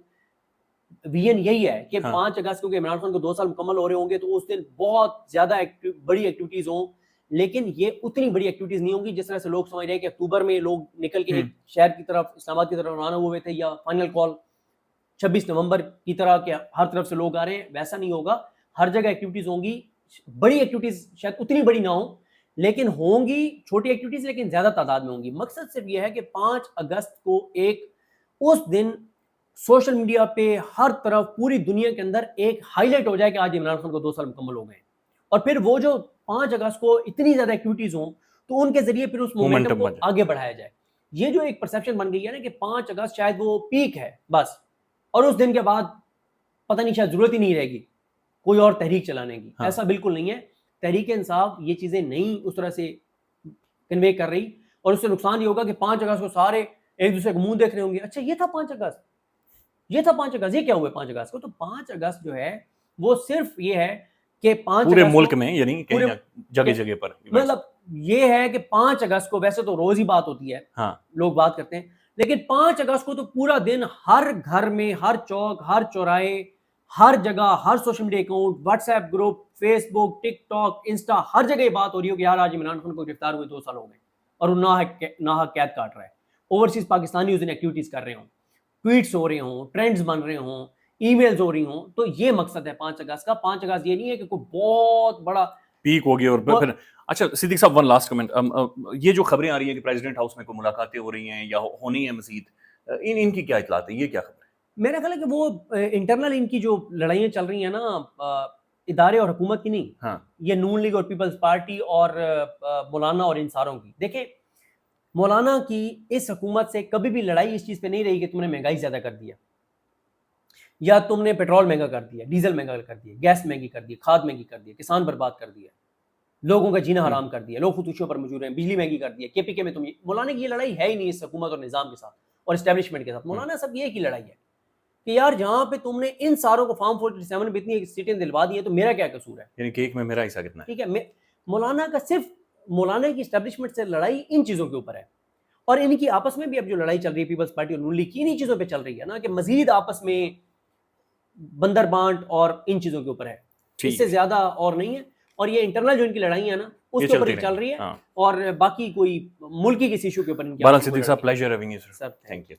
ویژن یہی ہے کہ 5 اگست کیونکہ عمران خان کو 2 سال مکمل ہو رہے ہوں گے تو اس دن بہت زیادہ بڑی ایکٹیویٹیز ہوں, لیکن یہ اتنی بڑی ایکٹیویٹیز نہیں ہوں گی جس طرح سے لوگ سمجھ رہے ہیں کہ اکتوبر میں لوگ نکل کے ایک شہر کی طرف اسلام آباد کی طرف روانہ ہوئے تھے, یا فائنل کال 26 نومبر کی طرح کہ ہر طرف سے لوگ آ رہے ہیں. ویسا نہیں ہوگا. ہر جگہ ایکٹیویٹیز ہوں گی, بڑی ایکٹیویٹیز شاید اتنی بڑی نہ ہوں لیکن ہوں گی, چھوٹی ایکٹیویٹیز لیکن زیادہ تعداد میں ہوں گی. مقصد صرف یہ ہے کہ 5 اگست کو اس دن سوشل میڈیا پہ ہر طرف پوری دنیا کے اندر ایک ہائی لائٹ ہو جائے کہ آج عمران خان کو 2 سال مکمل ہو گئے, اور پھر وہ جو 5 اگست کو اتنی زیادہ ایکٹیویٹیز ہوں تو ان کے ذریعے پھر اس مومنٹم کو آگے بڑھایا جائے. یہ جو ایک پرسیپشن بن گئی ہے نا کہ 5 اگست شاید وہ پیک ہے بس, اور اس دن کے بعد پتہ نہیں شاید ضرورت ہی نہیں رہے گی کوئی اور تحریک چلانے کی. ایسا بالکل نہیں ہے. تحریک انصاف یہ چیزیں نہیں اس طرح سے کنوے کر رہی, اور اس سے نقصان یہ ہوگا کہ 5 اگست کو سارے ایک دوسرے کو منہ دیکھ رہے ہوں گے, اچھا یہ تھا 5 اگست, یہ تھا 5 اگست, یہ کیا ہوئے 5 اگست کو. تو 5 اگست جو ہے وہ صرف یہ ہے کہ 5 پورے ملک میں, یعنی جگہ جگہ پر, مطلب یہ ہے کہ 5 اگست کو ویسے تو روز ہی بات ہوتی ہے, لوگ بات کرتے ہیں, لیکن 5 اگست کو تو پورا دن ہر گھر میں, ہر چوک, ہر چوراہے, ہر جگہ, ہر social media account, WhatsApp group, Facebook, TikTok, Insta, ہر جگہ یہ بات ہو رہی ہو کہ یار آج عمران خان کو گرفتار ہوئے 2 سال ہو گئے اور وہ ناحق قید کاٹ رہا ہے. اوورسیز پاکستانی اس دن ایکٹیویٹیز کر رہے ہوں, ٹویٹس ہو رہے ہوں, ٹرینڈز بن رہے ہوں, ای میلز ہو رہی ہوں. تو یہ مقصد ہے 5 اگست کا. 5 اگست یہ نہیں ہے کہ کوئی بہت بڑا پیک ہو گیا. اور پھر اچھا صدیق صاحب, ون لاسٹ کمنٹ, یہ جو خبریں آ رہی ہیں کہ پریزیڈنٹ ہاؤس میں کوئی ملاقاتیں ہو رہی ہیں یا ہونی ہیں مزید, ان کی کیا اطلاعات ہیں, یہ کیا خبر ہے؟ میرا خیال ہے کہ وہ انٹرنل ان کی جو لڑائیاں چل رہی ہیں نا ادارے اور حکومت کی نہیں, ہاں یہ نون لیگ اور پیپلز پارٹی اور مولانا اور ان ساروں کی. دیکھیں مولانا کی اس حکومت سے کبھی بھی لڑائی اس چیز پہ نہیں رہی کہ تم نے مہنگائی زیادہ کر دیا, یا تم نے پیٹرول مہنگا کر دیا, ڈیزل مہنگا کر دیا, گیس مہنگی کر دی, کھاد مہنگی کر دی, کسان برباد کر دیا, لوگوں کا جینا حرام کر دیا, لوگ خودکشیوں پر مجبور ہیں, بجلی مہنگی کر دی. کے پی کے میں مولانا کی یہ لڑائی ہے ہی نہیں اس حکومت اور نظام کے ساتھ اور اسٹیبلشمنٹ کے ساتھ. مولانا سب یہ کی لڑائی ہے کہ یار جہاں پہ تم نے ان ساروں کو فارم 47 میں اتنی سیٹیں دلوا دی ہیں تو میرا کیا قصور ہے, یعنی کیک میں میرا حصہ کتنا ہے. ٹھیک ہے, مولانا کا صرف مولانا کی اسٹیبلشمنٹ سے لڑائی ان چیزوں کے اوپر ہے. اور ان کی آپس میں بھی اب جو لڑائی چل رہی ہے پیپلز پارٹی اور نون لیگ کی انہی چیزوں پہ چل رہی ہے نا, کہ مزید آپس میں بندر بانٹ اور ان چیزوں کے اوپر ہے, اس سے زیادہ اور نہیں ہے. اور یہ انٹرنل جو ان کی لڑائی ہے نا اس کے اوپر چل رہی ہے, اور باقی کوئی ملکی کسی ایشو کے اوپر ان کی. بہرحال صدیق صاحب, pleasure having you sir, thank you.